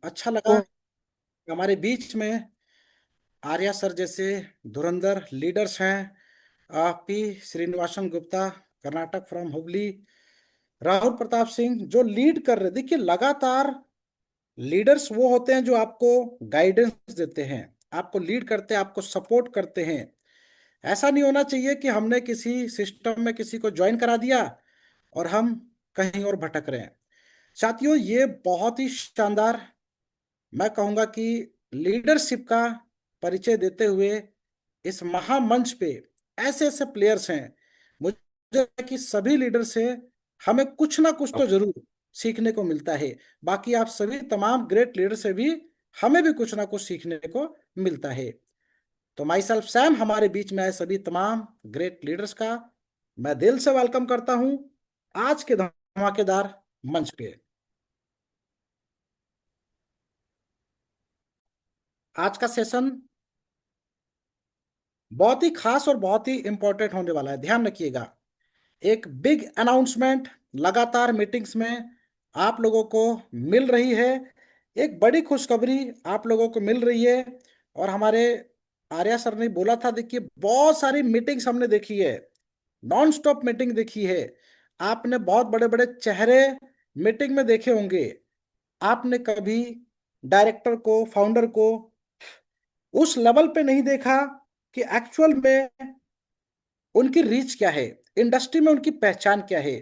अच्छा लगा तो कि हमारे बीच में आर्या सर जैसे धुरंधर लीडर्स हैं। पी श्रीनिवासन गुप्ता, कर्नाटक फ्रॉम हुबली, राहुल प्रताप सिंह जो लीड कर रहे। देखिए, लगातार लीडर्स वो होते हैं जो आपको गाइडेंस देते हैं, आपको लीड करते हैं, आपको सपोर्ट करते हैं। ऐसा नहीं होना चाहिए कि हमने किसी सिस्टम में किसी को ज्वाइन करा दिया और हम कहीं और भटक रहे हैं। साथियों, ये बहुत ही शानदार, मैं कहूंगा कि लीडरशिप का परिचय देते हुए इस महामंच पे ऐसे ऐसे प्लेयर्स हैं। मुझे लगता है कि सभी लीडर से हमें कुछ ना कुछ तो जरूर सीखने को मिलता है। बाकी आप सभी तमाम ग्रेट लीडर से भी हमें भी कुछ ना कुछ सीखने को मिलता है। तो माई सेल्फ सैम, हमारे बीच में आए सभी तमाम ग्रेट लीडर्स का मैं दिल से वेलकम करता हूं आज के धमाकेदार मंच पे। आज का सेशन बहुत ही खास और बहुत ही इंपॉर्टेंट होने वाला है, ध्यान रखिएगा। एक बिग अनाउंसमेंट लगातार मीटिंग्स में आप लोगों को मिल रही है। एक बड़ी खुशखबरी आप लोगों को मिल रही है। और हमारे आर्या सर ने बोला था, देखिए बहुत सारी मीटिंग्स हमने देखी है, नॉन स्टॉप मीटिंग देखी है। आपने बहुत बड़े बड़े चेहरे मीटिंग में देखे होंगे। आपने कभी डायरेक्टर को, फाउंडर को उस लेवल पे नहीं देखा कि एक्चुअल में उनकी रीच क्या है, इंडस्ट्री में उनकी पहचान क्या है।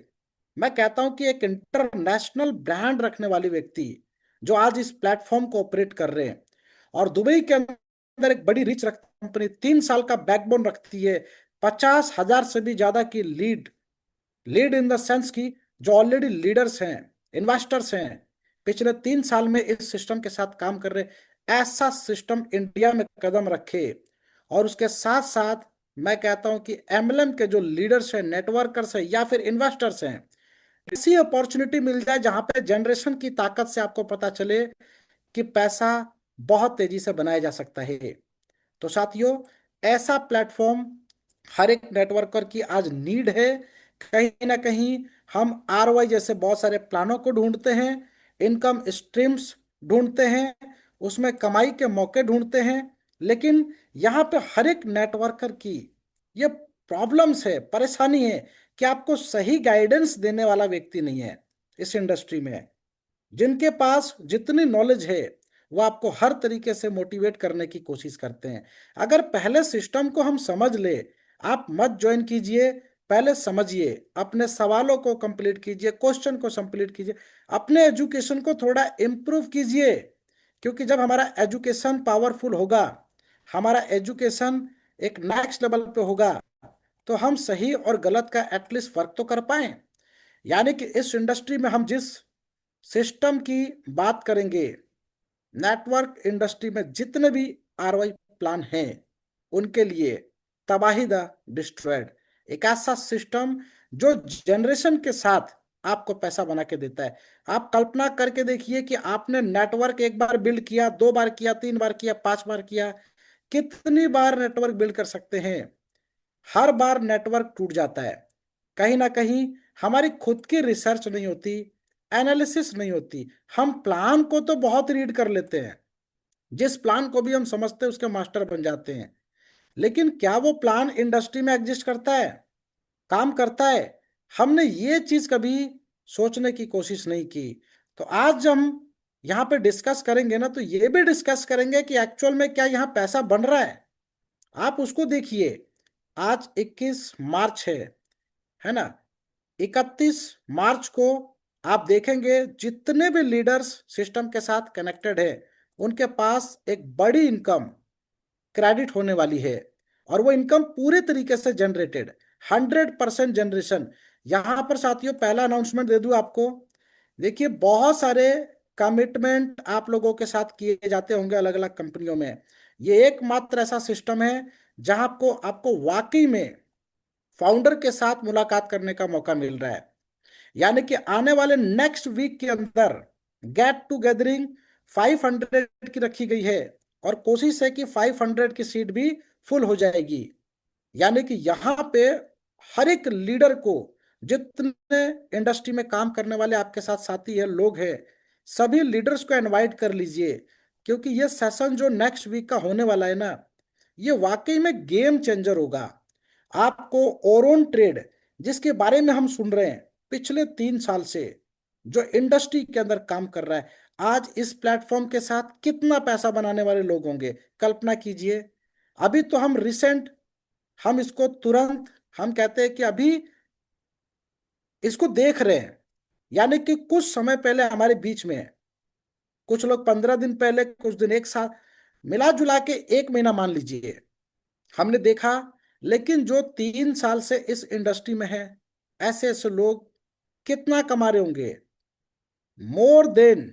मैं कहता हूं कि एक इंटरनेशनल ब्रांड रखने वाले व्यक्ति जो आज इस प्लेटफॉर्म को ऑपरेट कर रहे हैं और दुबई के अंदर एक बड़ी रीच रखती कंपनी, 3 साल का बैकबोन रखती है, 50,000 से भी ज्यादा की lead, lead in the sense की जो ऑलरेडी लीडर्स हैं, इन्वेस्टर्स हैं, पिछले 3 साल में इस सिस्टम के साथ काम कर रहे, ऐसा सिस्टम इंडिया में कदम रखे। और उसके साथ साथ मैं कहता हूं कि एमएलएम के जो लीडर्स हैं, नेटवर्कर्स हैं या फिर इन्वेस्टर्स हैं, ऐसी अपॉर्चुनिटी मिल जाए जहां पे जनरेशन की ताकत से आपको पता चले कि पैसा बहुत तेजी से बनाया जा सकता है। तो साथियों, ऐसा प्लेटफॉर्म हर एक नेटवर्कर की आज नीड है। कहीं ना कहीं हम आरओआई जैसे बहुत सारे प्लानों को ढूंढते हैं, इनकम स्ट्रीम्स ढूंढते हैं, उसमें कमाई के मौके ढूंढते हैं। लेकिन यहाँ पे हर एक नेटवर्कर की ये प्रॉब्लम्स है, परेशानी है कि आपको सही गाइडेंस देने वाला व्यक्ति नहीं है इस इंडस्ट्री में। जिनके पास जितनी नॉलेज है वो आपको हर तरीके से मोटिवेट करने की कोशिश करते हैं। अगर पहले सिस्टम को हम समझ ले, आप मत ज्वाइन कीजिए, पहले समझिए, अपने सवालों को कंप्लीट कीजिए, क्वेश्चन को कंप्लीट कीजिए, अपने एजुकेशन को थोड़ा इम्प्रूव कीजिए। क्योंकि जब हमारा एजुकेशन पावरफुल होगा, हमारा एजुकेशन एक नेक्स्ट लेवल पे होगा, तो हम सही और गलत का एटलीस्ट फर्क तो कर पाए। यानी कि इस इंडस्ट्री में हम जिस सिस्टम की बात करेंगे, नेटवर्क इंडस्ट्री में जितने भी आरवाई प्लान हैं उनके लिए तबाही द डिस्ट्रॉयड, एक ऐसा सिस्टम जो जनरेशन के साथ आपको पैसा बना के देता है। आप कल्पना करके देखिए कि आपने नेटवर्क एक बार बिल्ड किया, 2 बार किया, 3 बार किया, 5 बार किया, कितनी बार नेटवर्क बिल्ड कर सकते हैं। हर बार नेटवर्क टूट जाता है। कहीं ना कहीं हमारी खुद की रिसर्च नहीं होती, एनालिसिस नहीं होती। हम प्लान को तो बहुत रीड कर लेते हैं, जिस प्लान को भी हम समझते हैं उसके मास्टर बन जाते हैं। लेकिन क्या वो प्लान इंडस्ट्री में एग्जिस्ट करता है, काम करता है? हमने ये चीज कभी सोचने की कोशिश नहीं की। तो आज हम यहाँ पे डिस्कस करेंगे ना, तो ये भी डिस्कस करेंगे कि एक्चुअल में क्या यहाँ पैसा बन रहा है। आप उसको देखिए, आज 21 मार्च है ना? 31 मार्च को आप देखेंगे जितने भी लीडर्स सिस्टम के साथ कनेक्टेड है उनके पास एक बड़ी इनकम क्रेडिट होने वाली है। और वो इनकम पूरे तरीके से जनरेटेड, 100% जनरेशन। यहां पर साथियों पहला अनाउंसमेंट दे दूं आपको। देखिए, बहुत सारे कमिटमेंट आप लोगों के साथ किए जाते होंगे अलग अलग कंपनियों में। ये एकमात्र ऐसा सिस्टम है जहां आपको आपको वाकई में फाउंडर के साथ मुलाकात करने का मौका मिल रहा है। यानी कि आने वाले नेक्स्ट वीक के अंदर गेट टूगेदरिंग 500 की रखी गई है और कोशिश है कि 500 की सीट भी फुल हो जाएगी। यानी कि यहाँ पे हर एक लीडर को, जितने इंडस्ट्री में काम करने वाले आपके साथ साथी है, लोग हैं, सभी लीडर्स को इनवाइट कर लीजिए, क्योंकि ये सेशन जो नेक्स्ट वीक का होने वाला है ना, ये वाकई में गेम चेंजर होगा। आपको ओरोन ट्रेड, जिसके बारे में हम सुन रहे हैं पिछले 3 साल से, जो इंडस्ट्री के अंदर काम कर रहा है, आज इस प्लेटफॉर्म के साथ कितना पैसा बनाने वाले लोग होंगे, कल्पना कीजिए। अभी तो हम रिसेंट, हम इसको तुरंत, हम कहते हैं कि अभी इसको देख रहे हैं, यानी कि कुछ समय पहले हमारे बीच में है। कुछ लोग 15 दिन पहले, कुछ दिन, एक साथ, मिला जुला के 1 महीना मान लीजिए, हमने देखा। लेकिन जो 3 साल से इस इंडस्ट्री में है, ऐसे ऐसे लोग कितना कमा रहे होंगे, मोर देन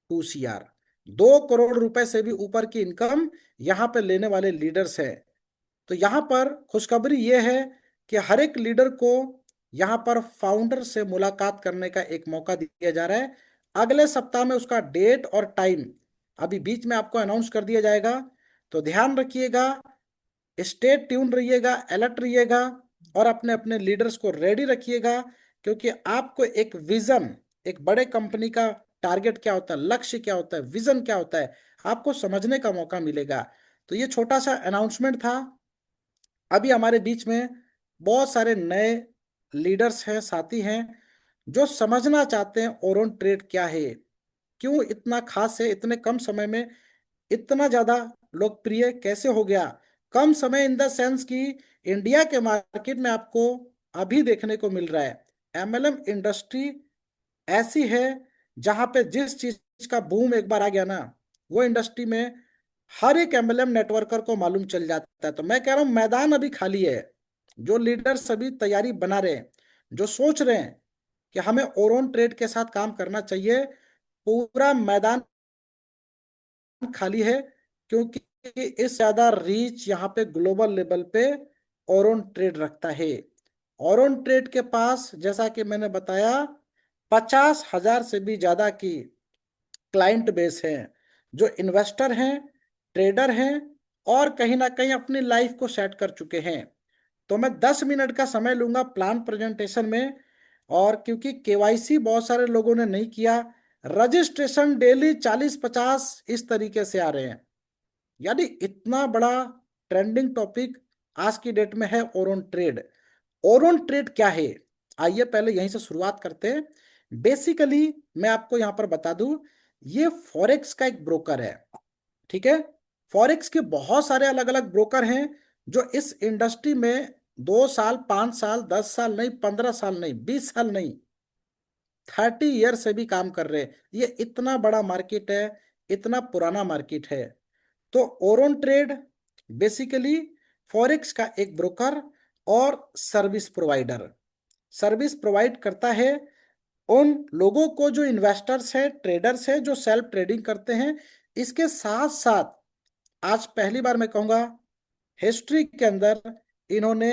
2 CR, 2 करोड़ रुपए से भी ऊपर की इनकम यहाँ पे लेने वाले लीडर्स हैं। तो यहाँ पर खुशखबरी ये है कि हर एक लीडर को यहाँ पर फाउंडर से मुलाकात करने का एक मौका दिया जा रहा है। अगले सप्ताह में उसका डेट और टाइम अभी बीच में आपको अनाउंस कर दिया जाएगा। तो ध्यान रखिएगा, स्टे ट्यून रहिएगा, अलर्ट रहिएगा, और अपने अपने लीडर्स को रेडी रखिएगा, क्योंकि आपको एक विजन, एक बड़े कंपनी का टारगेट क्या होता है, लक्ष्य क्या होता है, विजन क्या होता है, आपको समझने का मौका मिलेगा। तो ये छोटा सा अनाउंसमेंट था। अभी हमारे बीच में बहुत सारे नए लीडर्स हैं, साथी हैं, जो समझना चाहते हैं ओरोन ट्रेड क्या है, क्यों इतना खास है, इतने कम समय में इतना ज्यादा लोकप्रिय कैसे हो गया। कम समय इन द सेंस कि इंडिया के मार्केट में आपको अभी देखने को मिल रहा है, MLM इंडस्ट्री ऐसी है जहां पे जिस चीज का बूम एक बार आ गया ना, वो इंडस्ट्री में हर एक MLM नेटवर्कर को मालूम चल जाता है। तो मैं कह रहा हूं, मैदान अभी खाली है। जो लीडर्स अभी तैयारी बना रहे हैं, जो सोच रहे हैं कि हमें ओरोन ट्रेड के साथ काम करना चाहिए, पूरा मैदान खाली है, क्योंकि इस ज्यादा रीच यहाँ पे ग्लोबल लेवल पे ओरोन ट्रेड रखता है। ओरोन ट्रेड के पास, जैसा कि मैंने बताया, 50,000 से भी ज्यादा की क्लाइंट बेस है, जो इन्वेस्टर हैं, ट्रेडर हैं, और कहीं ना कहीं अपनी लाइफ को सेट कर चुके हैं। तो मैं 10 मिनट का समय लूंगा प्लान प्रेजेंटेशन में, और क्योंकि KYC बहुत सारे लोगों ने नहीं किया, रजिस्ट्रेशन डेली 40-50 इस तरीके से आ रहे हैं, यानी इतना बड़ा ट्रेंडिंग टॉपिक आज की डेट में है ओरोन ट्रेड। ओरोन ट्रेड क्या है, आइए पहले यहीं से शुरुआत करते हैं। बेसिकली मैं आपको यहां पर बता दूं, ये फॉरेक्स का एक ब्रोकर है, ठीक है। फॉरेक्स के बहुत सारे अलग अलग ब्रोकर हैं, जो इस इंडस्ट्री में 2 साल, 5 साल, 10 साल नहीं, 15 साल नहीं, 20 साल नहीं, 30 ईयर से भी काम कर रहे हैं। ये इतना बड़ा मार्केट है, इतना पुराना मार्केट है। तो ओरोन ट्रेड बेसिकली फॉरेक्स का एक ब्रोकर और सर्विस प्रोवाइडर, सर्विस प्रोवाइड करता है उन लोगों को जो इन्वेस्टर्स हैं, ट्रेडर्स हैं, जो सेल्फ ट्रेडिंग करते हैं। इसके साथ साथ आज पहली बार मैं कहूंगा हिस्ट्री के अंदर, इन्होंने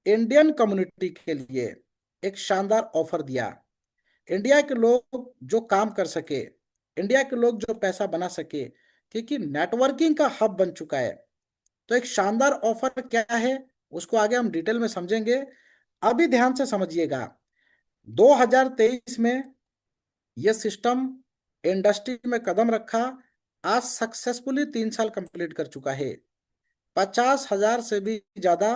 इंडियन कम्युनिटी के लिए एक शानदार ऑफर दिया। इंडिया के लोग जो काम कर सके, इंडिया के लोग जो पैसा बना सके, क्योंकि नेटवर्किंग का हब बन चुका है। तो एक शानदार ऑफर क्या है, उसको आगे हम डिटेल में समझेंगे। अभी ध्यान से समझिएगा, 2023 में यह सिस्टम इंडस्ट्री में कदम रखा, आज सक्सेसफुली 3 साल कंप्लीट कर चुका है। 50,000 से भी ज्यादा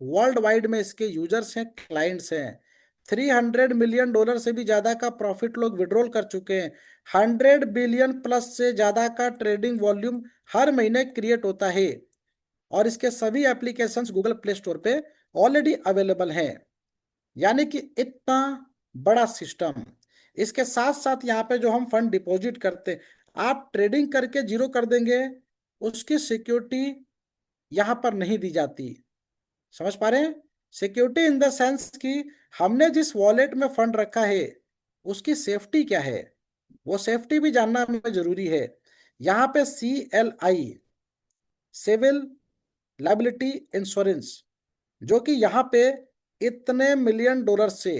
वर्ल्ड वाइड में इसके यूजर्स हैं, क्लाइंट्स हैं। $300 मिलियन से भी ज्यादा का प्रॉफिट लोग विड्रॉल कर चुके हैं। 100 बिलियन प्लस से ज्यादा का ट्रेडिंग वॉल्यूम हर महीने क्रिएट होता है, और इसके सभी एप्लीकेशंस गूगल प्ले स्टोर पे ऑलरेडी अवेलेबल हैं। यानी कि इतना बड़ा सिस्टम। इसके साथ साथ यहाँ पे जो हम फंड डिपॉजिट करते, आप ट्रेडिंग करके जीरो कर देंगे, उसकी सिक्योरिटी यहाँ पर नहीं दी जाती। समझ पा रहे हैं? सिक्योरिटी इन द सेंस कि हमने जिस वॉलेट में फंड रखा है, उसकी सेफ्टी क्या है, वो सेफ्टी भी जानना हमें जरूरी है। यहाँ पे CLI, सिविल लाइबिलिटी इंश्योरेंस, जो कि यहाँ पे इतने $1 मिलियन से,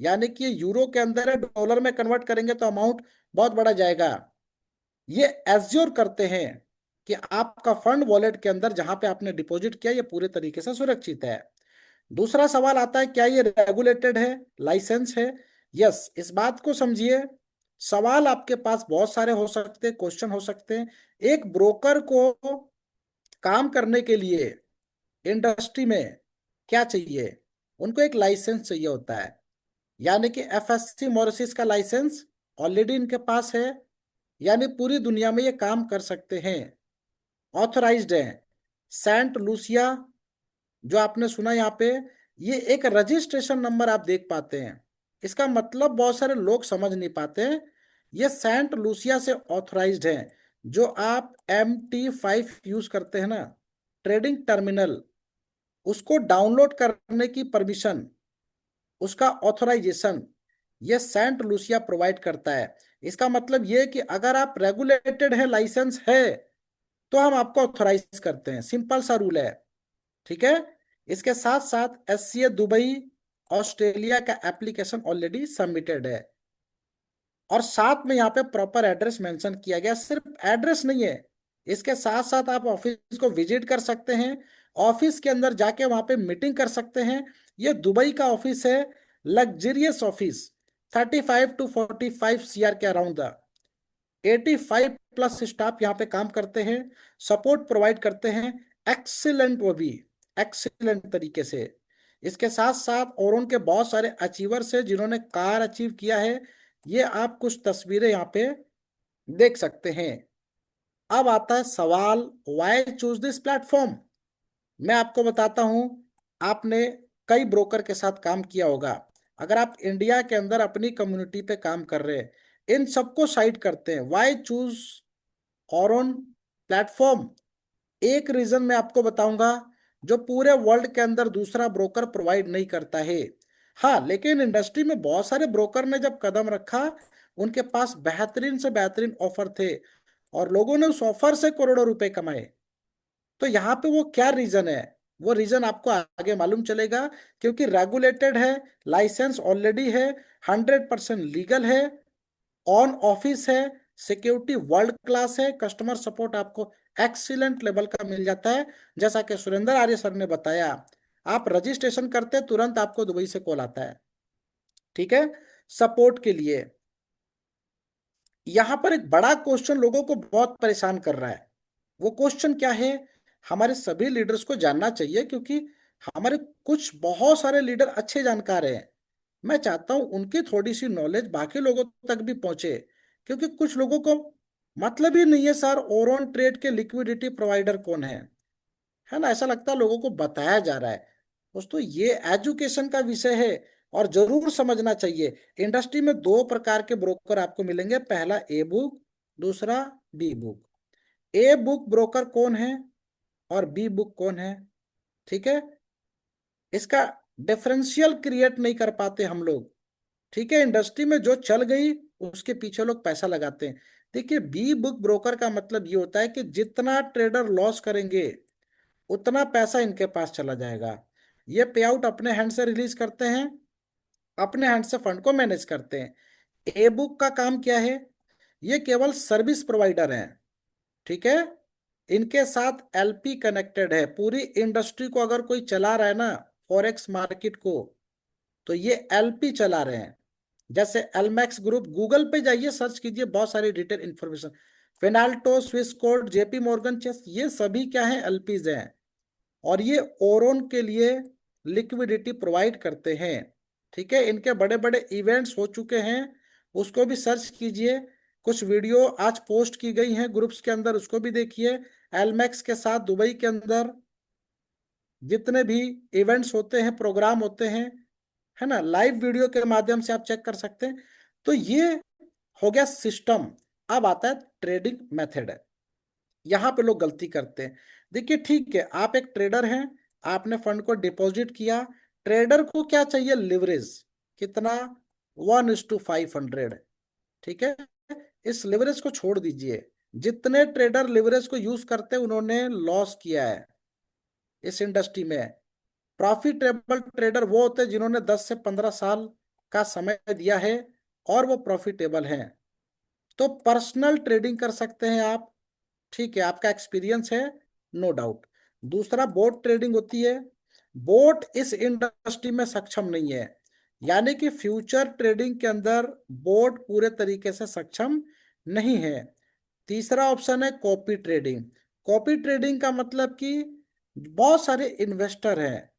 यानी कि यूरो के अंदर है, डॉलर में कन्वर्ट करेंगे तो अमाउंट बहुत बड़ा जाएगा। ये एज्योर करते हैं कि आपका फंड वॉलेट के अंदर जहां पे आपने डिपॉजिट किया, ये पूरे तरीके से सुरक्षित है। दूसरा सवाल आता है, क्या ये रेगुलेटेड है, लाइसेंस है? यस, इस बात को समझिए, सवाल आपके पास बहुत सारे हो सकते हैं, क्वेश्चन हो सकते हैं। एक ब्रोकर को काम करने के लिए इंडस्ट्री में क्या चाहिए? उनको एक लाइसेंस चाहिए होता है, यानी कि एफएससी मॉरिशस का लाइसेंस ऑलरेडी इनके पास है, यानी पूरी दुनिया में ये काम कर सकते हैं, ऑथराइज्ड है। सेंट लूसिया जो आपने सुना यहाँ पे, ये एक रजिस्ट्रेशन नंबर आप देख पाते हैं। इसका मतलब बहुत सारे लोग समझ नहीं पाते हैं, ये सेंट लूसिया से ऑथराइज्ड है। जो आप MT5 यूज करते हैं ना, ट्रेडिंग टर्मिनल, उसको डाउनलोड करने की परमिशन, उसका ऑथराइजेशन ये सेंट लूसिया प्रोवाइड करता है। इसका मतलब ये कि अगर आप रेगुलेटेड है, लाइसेंस है, तो हम आपको ऑथराइज करते हैं, सिंपल सा रूल है। ठीक है। इसके साथ साथ SCA दुबई ऑस्ट्रेलिया का एप्लीकेशन ऑलरेडी सबमिटेड है, और साथ में यहाँ पे प्रॉपर एड्रेस मेंशन किया गया। सिर्फ एड्रेस नहीं है, इसके साथ साथ आप ऑफिस को विजिट कर सकते हैं, ऑफिस के अंदर जाके वहां पे मीटिंग कर सकते हैं। ये दुबई का ऑफिस है, लग्जरियस ऑफिस, 35 to 45 CR के अराउंड द 85+ स्टाफ यहाँ पे काम करते हैं, सपोर्ट प्रोवाइड करते हैं, एक्सीलेंट, वो भी एक्सीलेंट तरीके से। इसके साथ साथ और उनके बहुत सारे अचीवर्स हैं जिन्होंने कार अचीव किया है। ये आप कुछ तस्वीरें यहाँ पे देख सकते हैं। अब आता है सवाल, वाई चूज दिस प्लेटफॉर्म। मैं आपको बताता हूं, आपने कई ब्रोकर के साथ काम किया होगा। अगर आप इंडिया के अंदर अपनी कम्युनिटी पे काम कर रहे हैं, इन सबको साइड करते हैं, वाई चूज और ऑन प्लेटफॉर्म। एक रीजन मैं आपको बताऊंगा जो पूरे वर्ल्ड के अंदर दूसरा ब्रोकर प्रोवाइड नहीं करता है। हाँ, लेकिन इंडस्ट्री में बहुत सारे ब्रोकर ने जब कदम रखा, उनके पास बेहतरीन से बेहतरीन ऑफर थे, और लोगों ने उस ऑफर से करोड़ों रुपए कमाए। तो यहाँ पे वो क्या रीजन है, वो रीजन आपको आगे मालूम चलेगा। क्योंकि रेगुलेटेड है, लाइसेंस ऑलरेडी है, 100% लीगल है, ऑन ऑफिस है, सिक्योरिटी वर्ल्ड क्लास है, कस्टमर सपोर्ट आपको एक्सीलेंट लेवल का मिल जाता है। जैसा कि सुरेंद्र आर्य सर ने बताया, आप रजिस्ट्रेशन करते तुरंत आपको दुबई से कॉल आता है। ठीक है। सपोर्ट के लिए यहां पर एक बड़ा क्वेश्चन लोगों को बहुत परेशान कर रहा है। वो क्वेश्चन क्या है, हमारे सभी लीडर्स को जानना चाहिए, क्योंकि हमारे कुछ बहुत सारे लीडर अच्छे जानकार हैं। मैं चाहता हूं उनकी थोड़ी सी नॉलेज बाकी लोगों तक भी पहुंचे, क्योंकि कुछ लोगों को मतलब ही नहीं है सर और ऑन ट्रेड के लिक्विडिटी प्रोवाइडर कौन है ना, ऐसा लगता है लोगों को बताया जा रहा है। दोस्तों, ये एजुकेशन का विषय है और जरूर समझना चाहिए। इंडस्ट्री में दो प्रकार के ब्रोकर आपको मिलेंगे, पहला ए बुक, दूसरा B book. A book broker कौन है और बी बुक कौन है? ठीक है। इसका डिफरेंशियल क्रिएट नहीं कर पाते हम लोग। ठीक है। इंडस्ट्री में जो चल गई उसके पीछे लोग पैसा लगाते हैं। देखिए, बी बुक ब्रोकर का मतलब ये होता है कि जितना ट्रेडर लॉस करेंगे उतना पैसा इनके पास चला जाएगा। ये पे आउट अपने हैंड से रिलीज करते हैं, अपने हैंड से फंड को मैनेज करते हैं। ए बुक का काम क्या है? ये केवल सर्विस प्रोवाइडर हैं। ठीक है। इनके साथ LP कनेक्टेड है। पूरी इंडस्ट्री को अगर कोई चला रहा है ना, फॉरेक्स मार्केट को, तो ये LP चला रहे हैं। जैसे एलमैक्स ग्रुप, गूगल पे जाइए, सर्च कीजिए, बहुत सारी डिटेल इंफॉर्मेशन। फिनाल्टो, Swiss code, JP Morgan Chase, ये सभी क्या है? LPs हैं। और ये ओरोन के लिए लिक्विडिटी प्रोवाइड करते हैं। ठीक है। इनके बड़े बड़े इवेंट्स हो चुके हैं, उसको भी सर्च कीजिए। कुछ वीडियो आज पोस्ट की गई हैं ग्रुप्स के अंदर, उसको भी देखिए। एलमैक्स के साथ दुबई के अंदर जितने भी इवेंट्स होते हैं, प्रोग्राम होते हैं, है ना, लाइव वीडियो के माध्यम से आप चेक कर सकते हैं। तो ये हो गया सिस्टम। अब आता है ट्रेडिंग मेथड। यहाँ पे लोग गलती करते हैं। देखिए, ठीक है, आप एक ट्रेडर हैं, आपने फंड को डिपॉजिट किया। ट्रेडर को क्या चाहिए? लिवरेज। कितना? 1:500। ठीक है। इस लिवरेज को छोड़ दीजिए। जितने ट्रेडर लिवरेज को यूज करते हैं उन्होंने लॉस किया है इस इंडस्ट्री में। प्रॉफिटेबल ट्रेडर वो होते हैं जिन्होंने 10 से 15 साल का समय दिया है और वो प्रॉफिटेबल हैं। तो पर्सनल ट्रेडिंग कर सकते हैं आप। ठीक है, आपका एक्सपीरियंस है, नो डाउट। दूसरा बोट ट्रेडिंग होती है। बोट इस इंडस्ट्री में सक्षम नहीं है, यानी कि फ्यूचर ट्रेडिंग के अंदर बोर्ड पूरे तरीके से सक्षम नहीं है। तीसरा ऑप्शन है कॉपी ट्रेडिंग। कॉपी ट्रेडिंग का मतलब कि बहुत सारे इन्वेस्टर हैं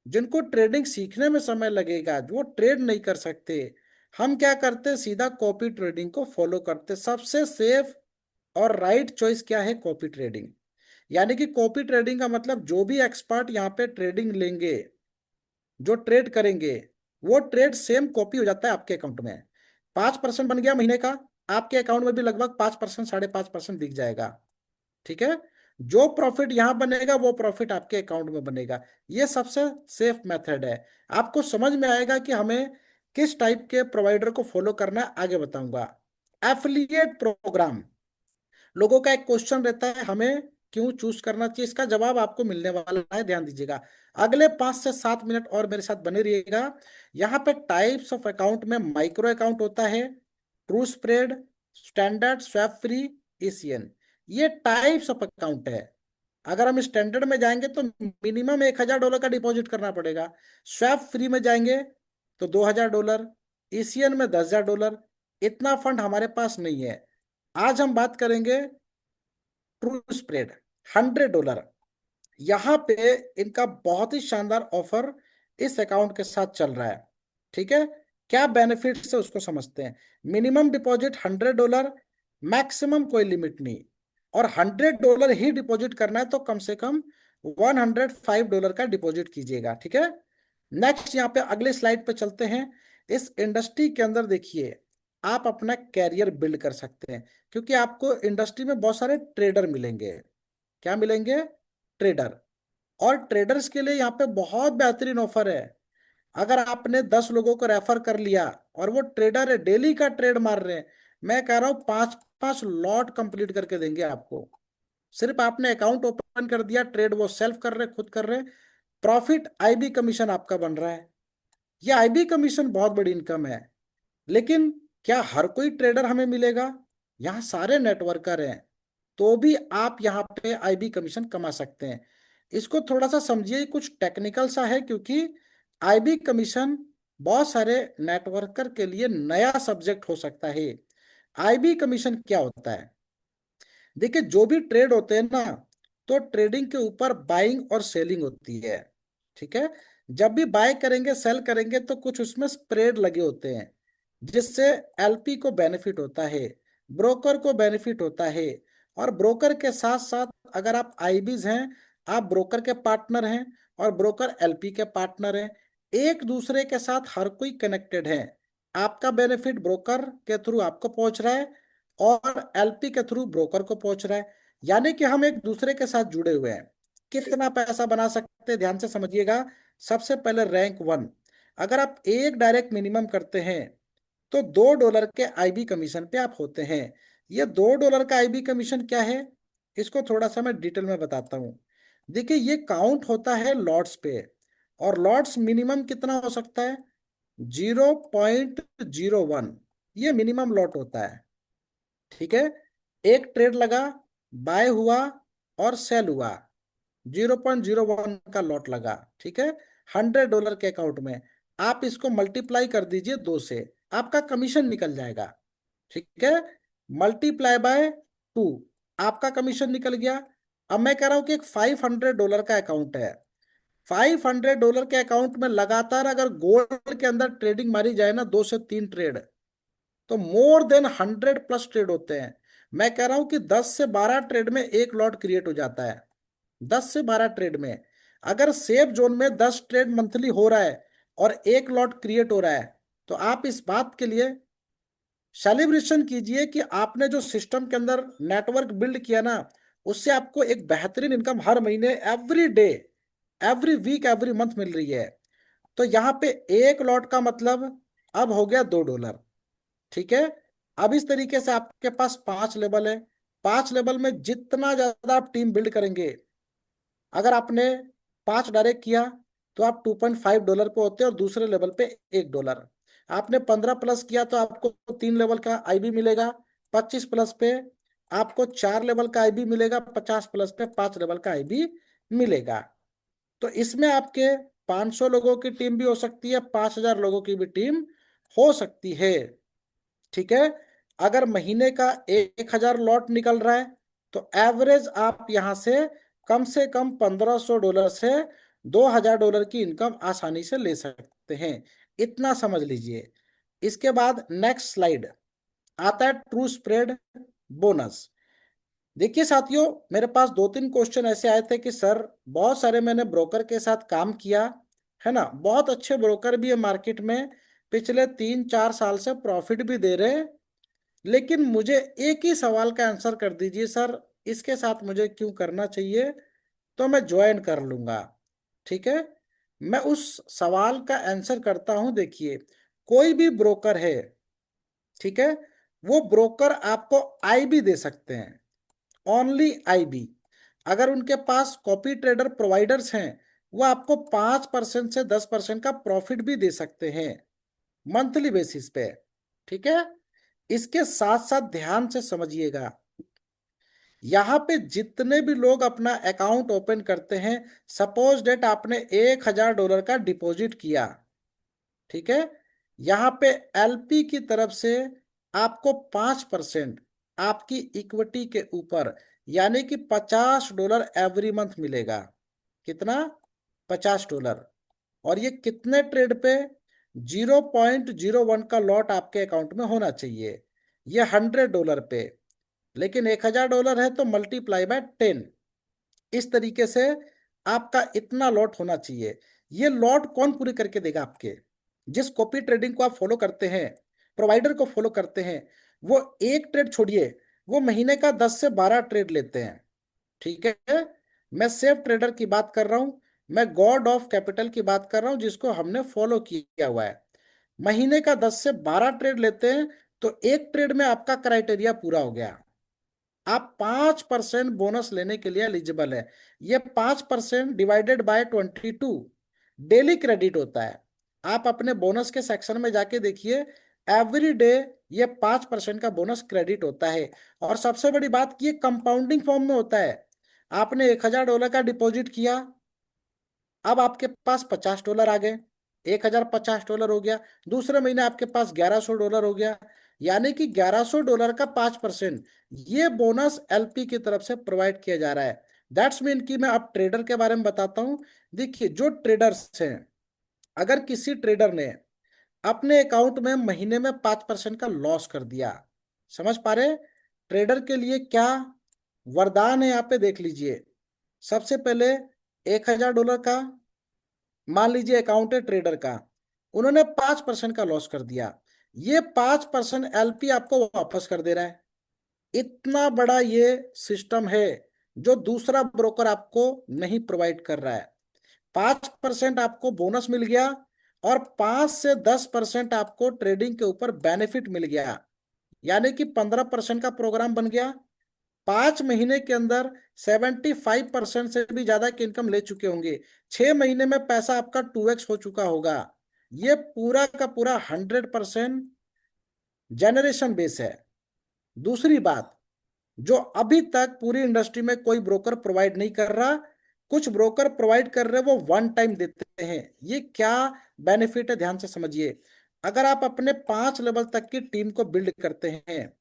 जिनको ट्रेडिंग सीखने में समय लगेगा, वो ट्रेड नहीं कर सकते। हम क्या करते, सीधा कॉपी ट्रेडिंग को फॉलो करते। सबसे सेफ और राइट चॉइस क्या है, कॉपी ट्रेडिंग। यानी कि कॉपी ट्रेडिंग का मतलब जो भी एक्सपर्ट यहाँ पे ट्रेडिंग लेंगे, जो ट्रेड करेंगे, वो ट्रेड सेम कॉपी हो जाता है आपके अकाउंट में। 5% बन गया महीने का, आपके अकाउंट में भी लगभग 5%, 5.5% दिख जाएगा। ठीक है। जो प्रॉफिट यहां बनेगा वो प्रॉफिट आपके अकाउंट में बनेगा। ये सबसे सेफ मेथड है। आपको समझ में आएगा कि हमें किस टाइप के प्रोवाइडर को फॉलो करना है, आगे बताऊंगा। एफिलिएट प्रोग्राम, लोगों का एक क्वेश्चन रहता है हमें क्यों चूज करना चाहिए, इसका जवाब आपको मिलने वाला है, ध्यान दीजिएगा। अगले 5 से 7 मिनट और मेरे साथ बने रहिएगा। यहाँ पे टाइप्स ऑफ अकाउंट में माइक्रो अकाउंट होता है, true spread, standard, swap free, ECN, ये टाइप्स ऑफ अकाउंट है। अगर हम स्टैंडर्ड में जाएंगे तो मिनिमम $1000 का डिपॉजिट करना पड़ेगा। स्वैप फ्री में जाएंगे तो $2000, ईसीएन में $10,000। इतना फंड हमारे पास नहीं है। आज हम बात करेंगे ट्रू स्प्रेड, $100। यहाँ पे इनका बहुत ही शानदार ऑफर इस अकाउंट के साथ चल रहा है। ठीक है। क्या बेनिफिट्स है उसको समझते हैं। मिनिमम डिपॉजिट $100, मैक्सिमम कोई लिमिट नहीं। और $100 ही डिपॉजिट करना है तो कम से कम $105 का डिपॉजिट कीजिएगा। ठीक है। नेक्स्ट यहाँ पे अगले स्लाइड पे चलते हैं। इस इंडस्ट्री के अंदर देखिए, आप अपना कैरियर बिल्ड कर सकते हैं, क्योंकि आपको इंडस्ट्री में बहुत सारे ट्रेडर मिलेंगे। क्या मिलेंगे, ट्रेडर। और ट्रेडर्स के लिए यहाँ पे बहुत बेहतरीन ऑफर है। अगर आपने 10 लोगों को रेफर कर लिया और वो ट्रेडर है, डेली का ट्रेड मार रहे हैं, मैं कह रहा हूँ 5-5 लॉट कंप्लीट करके देंगे आपको। सिर्फ आपने अकाउंट ओपन कर दिया, ट्रेड वो सेल्फ कर रहे, खुद कर रहे, प्रॉफिट आईबी कमीशन आपका बन रहा है। ये आईबी कमीशन बहुत बड़ी इनकम है। लेकिन क्या हर कोई ट्रेडर हमें मिलेगा, यहाँ सारे नेटवर्कर हैं, तो भी आप यहाँ पे आईबी कमीशन कमा सकते हैं। इसको थोड़ा सा समझिए, कुछ टेक्निकल सा है, क्योंकि आईबी कमीशन बहुत सारे नेटवर्कर के लिए नया सब्जेक्ट हो सकता है। आईबी कमीशन क्या होता है, देखिए जो भी ट्रेड होते हैं ना, तो ट्रेडिंग के ऊपर बाइंग और सेलिंग होती है। ठीक है। जब भी बाय करेंगे सेल करेंगे तो कुछ उसमें स्प्रेड लगे होते हैं, जिससे एलपी को बेनिफिट होता है, ब्रोकर को बेनिफिट होता है। और ब्रोकर के साथ साथ अगर आप आईबीज हैं, आप ब्रोकर के पार्टनर हैं और ब्रोकर एलपी के पार्टनर हैं, एक दूसरे के साथ हर कोई कनेक्टेड है। आपका बेनिफिट ब्रोकर के थ्रू आपको पहुंच रहा है और एलपी के थ्रू ब्रोकर को पहुंच रहा है। यानी कि हम एक दूसरे के साथ जुड़े हुए हैं। कितना पैसा बना सकते हैं, ध्यान से समझिएगा। सबसे पहले रैंक 1, अगर आप एक डायरेक्ट मिनिमम करते हैं तो $2 के आईबी कमीशन पे आप होते हैं। ये $2 का आईबी कमीशन क्या है, इसको थोड़ा सा मैं डिटेल में बताता हूँ। देखिए ये काउंट होता है लॉट्स पे, और लॉट्स मिनिमम कितना हो सकता है, 0.01, ये मिनिमम लॉट होता है। ठीक है। एक ट्रेड लगा, बाय हुआ और सेल हुआ, 0.01 का लॉट लगा। ठीक है। $100 के अकाउंट में आप इसको मल्टीप्लाई कर दीजिए 2 से, आपका कमीशन निकल जाएगा। ठीक है। मल्टीप्लाई बाय 2, आपका कमीशन निकल गया। अब मैं कह रहा हूं कि एक $500 का अकाउंट है, $500 के अकाउंट में लगातार अगर गोल्ड के अंदर ट्रेडिंग मारी जाए ना, 2 से 3 ट्रेड, तो मोर देन 100+ ट्रेड होते हैं। मैं कह रहा हूं कि 10 से 12 ट्रेड में एक लॉट क्रिएट हो जाता है। 10 से 12 ट्रेड में, अगर सेफ जोन में 10 ट्रेड मंथली हो रहा है और एक लॉट क्रिएट हो रहा है, तो आप इस बात के लिए सेलिब्रेशन कीजिए कि आपने जो सिस्टम के अंदर नेटवर्क बिल्ड किया ना, उससे आपको एक बेहतरीन इनकम हर महीने, every day, every week, every month मिल रही है। तो यहाँ पे एक लॉट का मतलब अब हो गया $2। ठीक है। अब इस तरीके से आपके पास 5 लेवल है। 5 लेवल में जितना ज्यादा आप टीम बिल्ड करेंगे, अगर आपने 5 डायरेक्ट किया तो आप $2.5 पे होते हैं और दूसरे लेवल पे $1। आपने 15+ किया तो आपको 3 लेवल का आईबी मिलेगा। 25+ पे आपको 4 लेवल का आईबी मिलेगा। 50+ पे 5 लेवल का आईबी मिलेगा। तो इसमें आपके 500 लोगों की टीम भी हो सकती है, 5,000 लोगों की भी टीम हो सकती है। ठीक है। अगर महीने का 1,000 लॉट निकल रहा है तो एवरेज आप यहां से कम $1,500 से $2,000 की इनकम आसानी से ले सकते हैं। इतना समझ लीजिए। इसके बाद नेक्स्ट स्लाइड आता है ट्रू स्प्रेड बोनस। देखिए साथियों, मेरे पास 2-3 क्वेश्चन ऐसे आए थे कि सर बहुत सारे मैंने ब्रोकर के साथ काम किया है ना, बहुत अच्छे ब्रोकर भी है मार्केट में, पिछले 3-4 साल से प्रॉफिट भी दे रहे हैं, लेकिन मुझे एक ही सवाल का आंसर कर दीजिए सर, इसके साथ मुझे क्यों करना चाहिए, तो मैं ज्वाइन कर लूंगा। ठीक है। मैं उस सवाल का आंसर करता हूं। देखिए, कोई भी ब्रोकर है, ठीक है, वो ब्रोकर आपको आईबी दे सकते हैं, ओनली आईबी। अगर उनके पास कॉपी ट्रेडर प्रोवाइडर्स हैं, वो आपको 5% से 10% का प्रॉफिट भी दे सकते हैं मंथली बेसिस पे। ठीक है। इसके साथ साथ ध्यान से समझिएगा, यहाँ पे जितने भी लोग अपना अकाउंट ओपन करते हैं, सपोज डेट आपने $1,000 का डिपॉजिट किया, ठीक है, यहाँ पे एलपी की तरफ से आपको 5% आपकी इक्विटी के ऊपर, यानी कि $50 एवरी मंथ मिलेगा। कितना? $50। और ये कितने ट्रेड पे? 0.01 का लॉट आपके अकाउंट में होना चाहिए। ये $100 पे, लेकिन $1,000 है तो मल्टीप्लाई बाय 10। इस तरीके से आपका इतना लॉट होना चाहिए। ये लॉट कौन पूरी करके देगा? आपके जिस कॉपी ट्रेडिंग को आप फॉलो करते हैं, प्रोवाइडर को फॉलो करते हैं, वो एक ट्रेड छोड़िए, वो महीने का 10 से 12 ट्रेड लेते हैं। ठीक है। मैं सेफ ट्रेडर की बात कर रहा हूं, मैं गॉड ऑफ कैपिटल की बात कर रहा हूं, जिसको हमने फॉलो किया हुआ है। महीने का 10 से 12 ट्रेड लेते हैं, तो एक ट्रेड में आपका क्राइटेरिया पूरा हो गया, आप 5% बोनस लेने के लिए एलिजिबल है। ये 5% डिवाइडेड बाय 22 डेली क्रेडिट होता है। आप अपने बोनस के सेक्शन में जाके देखिए, एवरी डे ये 5% का बोनस क्रेडिट होता है। और सबसे बड़ी बात कि ये कंपाउंडिंग फॉर्म में होता है। आपने $1,000 का डिपॉजिट किया, अब आपके पास $50 आ गए, $1,050 हो गया, दूसरे महीने आपके पास $1,100 हो गया, यानी कि $1,100 का 5% ये बोनस एलपी की तरफ से प्रोवाइड किया जा रहा है। दैट्स मीन कि मैं अब ट्रेडर के बारे में बताता हूं। देखिए, जो ट्रेडर्स हैं, अगर किसी ट्रेडर ने अपने अकाउंट में महीने में 5% का लॉस कर दिया, समझ पा रहे? ट्रेडर के लिए क्या वरदान है यहाँ पे देख लीजिए। सबसे पहले $1,000 का मान लीजिए अकाउंट है ट्रेडर का, उन्होंने 5% का लॉस कर दिया, ये 5% एलपी आपको वापस कर दे रहा है। इतना बड़ा ये सिस्टम है जो दूसरा ब्रोकर आपको नहीं प्रोवाइड कर रहा है। 5% आपको बोनस मिल गया और 5 से 10% आपको ट्रेडिंग के ऊपर बेनिफिट मिल गया, यानी कि 15% का प्रोग्राम बन गया। 5 महीने के अंदर 75% से भी ज्यादा की इनकम ले चुके होंगे। 6 महीने में पैसा आपका 2x हो चुका होगा। ये पूरा का पूरा 100% जनरेशन बेस है। दूसरी बात, जो अभी तक पूरी इंडस्ट्री में कोई ब्रोकर प्रोवाइड नहीं कर रहा, कुछ ब्रोकर प्रोवाइड कर रहे, वो वन टाइम देते हैं। ये क्या बेनिफिट है, ध्यान से समझिए। अगर आप अपने 5 लेवल तक की टीम को बिल्ड करते हैं,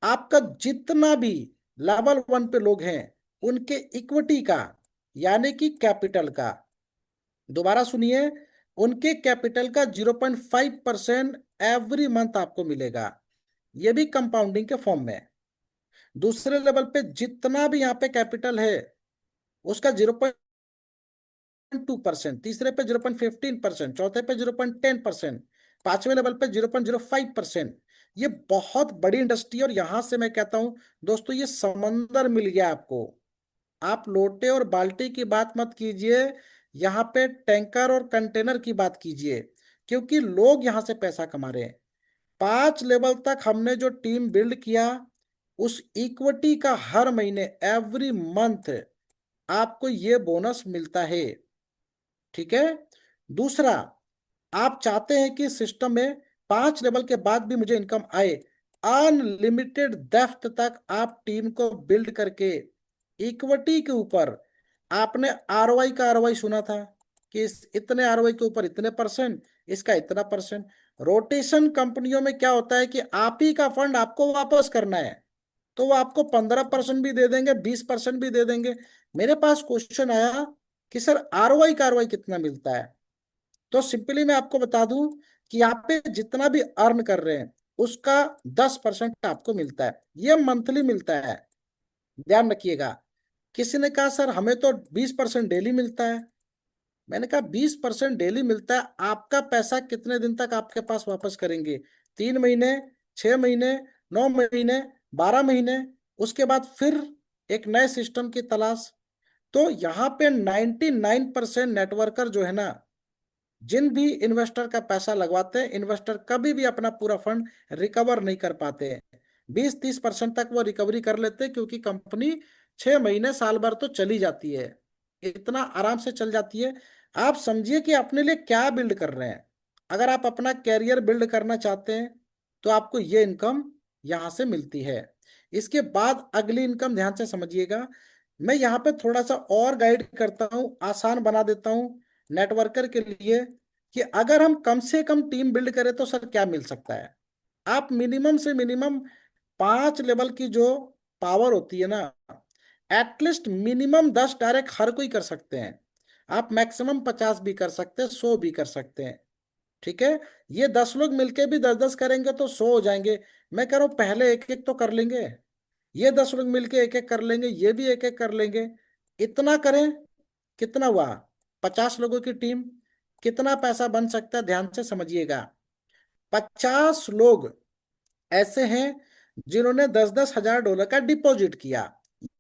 आपका जितना भी लेवल 1 पे लोग हैं, उनके इक्विटी का, यानी कि कैपिटल का, दोबारा सुनिए, उनके कैपिटल का 0.5% एवरी मंथ आपको मिलेगा। ये भी कंपाउंडिंग के फॉर्म में। दूसरे लेवल पे जितना भी यहाँ पे कैपिटल है, उसका 0.2%, तीसरे पे 0.15%, चौथे पे 0.10%, 5वें लेवल पे 0.05%। ये बहुत बड़ी इंडस्ट्री है। और यहां से मैं कहता हूं दोस्तों, ये समंदर मिल गया आपको। आप लोटे और बाल्टी की बात मत कीजिए, यहाँ पे टैंकर और कंटेनर की बात कीजिए, क्योंकि लोग यहां से पैसा कमा रहे हैं। 5 लेवल तक हमने जो टीम बिल्ड किया, उस इक्विटी का हर महीने एवरी मंथ आपको ये बोनस मिलता है। ठीक है। दूसरा, आप चाहते हैं कि सिस्टम में 5 लेवल के बाद भी मुझे इनकम आए, अनलिमिटेड डेप्थ तक आप टीम को बिल्ड करके इक्विटी के ऊपर, आपने आरओआई का आरओआई सुना था, कि इस इतने आरओआई के ऊपर इतने परसेंट, इसका इतना परसेंट। रोटेशन कंपनियों में क्या होता है कि आप ही का फंड आपको वापस करना है, तो वो आपको 15% भी दे देंगे, 20% भी दे देंगे। मेरे पास क्वेश्चन आया कि सर आरओआई कार्रवाई कितना मिलता है, तो सिंपली मैं आपको बता दूं कि आप पे जितना भी अर्न कर रहे हैं उसका 10% आपको मिलता है, ये मंथली मिलता है, ध्यान रखिएगा। किसी ने कहा सर हमें तो 20% डेली मिलता है। मैंने कहा 20% डेली मिलता है, आपका पैसा कितने दिन तक आपके पास वापस करेंगे? 3 महीने, 6 महीने, 9 महीने, 12 महीने? उसके बाद फिर एक नए सिस्टम की तलाश। तो यहाँ पे 99% नेटवर्कर जो है ना, जिन भी इन्वेस्टर का पैसा लगवाते हैं, इन्वेस्टर कभी भी अपना पूरा फंड रिकवर नहीं कर पाते हैं। 20-30% तक वो रिकवरी कर लेते हैं, क्योंकि कंपनी 6 महीने साल भर तो चली जाती है, इतना आराम से चल जाती है। आप समझिए कि अपने लिए क्या बिल्ड कर रहे हैं। अगर आप अपना कैरियर बिल्ड करना चाहते हैं तो आपको ये इनकम यहाँ से मिलती है। इसके बाद अगली इनकम ध्यान से समझिएगा। मैं यहाँ पे थोड़ा सा और गाइड करता हूँ, आसान बना देता हूँ नेटवर्कर के लिए, कि अगर हम कम से कम टीम बिल्ड करें तो सर क्या मिल सकता है। आप मिनिमम से मिनिमम 5 लेवल की जो पावर होती है ना, एटलीस्ट मिनिमम 10 डायरेक्ट हर कोई कर सकते हैं। आप मैक्सिमम 50 भी कर सकते हैं, 100 भी कर सकते हैं। ठीक है, ये 10 लोग मिलके भी 10-10 करेंगे तो 100 हो जाएंगे। मैं कह रहा हूं पहले एक एक तो कर लेंगे, ये 10 लोग मिलके एक एक कर लेंगे, ये भी एक एक कर लेंगे। इतना करें, कितना हुआ? 50 लोगों की टीम, कितना पैसा बन सकता है ध्यान से समझिएगा। 50 लोग ऐसे हैं जिन्होंने 10-10 हजार डॉलर का डिपॉजिट किया।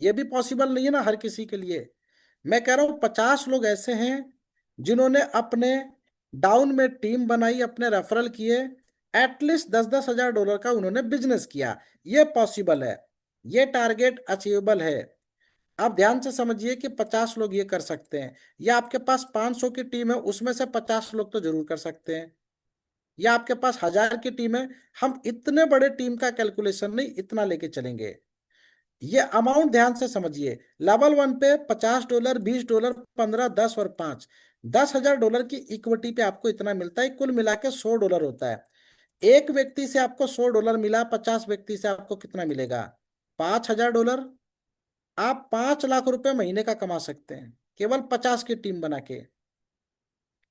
ये भी पॉसिबल नहीं है ना हर किसी के लिए। मैं कह रहा हूं 50 लोग ऐसे हैं जिन्होंने अपने डाउन में टीम बनाई, अपने रेफरल किए, एटलीस्ट 10-10 हजार डॉलर का उन्होंने बिजनेस किया। ये पॉसिबल है, ये टारगेट अचीवेबल है। आप ध्यान से समझिए कि 50 लोग ये कर सकते हैं, या आपके पास 500 की टीम है, उसमें से 50 लोग तो जरूर कर सकते हैं, या आपके पास 1000 की टीम है। हम इतने बड़े टीम का कैलकुलेशन नहीं, इतना लेके चलेंगे। ये अमाउंट ध्यान से समझिए। लेवल 1 पे $50, $20, 15, 10 और 5, 10,000 डॉलर की इक्विटी पे आपको इतना मिलता है, कुल मिला के $100 होता है। एक व्यक्ति से आपको $100 मिला, 50 व्यक्ति से आपको कितना मिलेगा? $5,000। आप 5 लाख रुपए महीने का कमा सकते हैं केवल 50 की टीम बना के।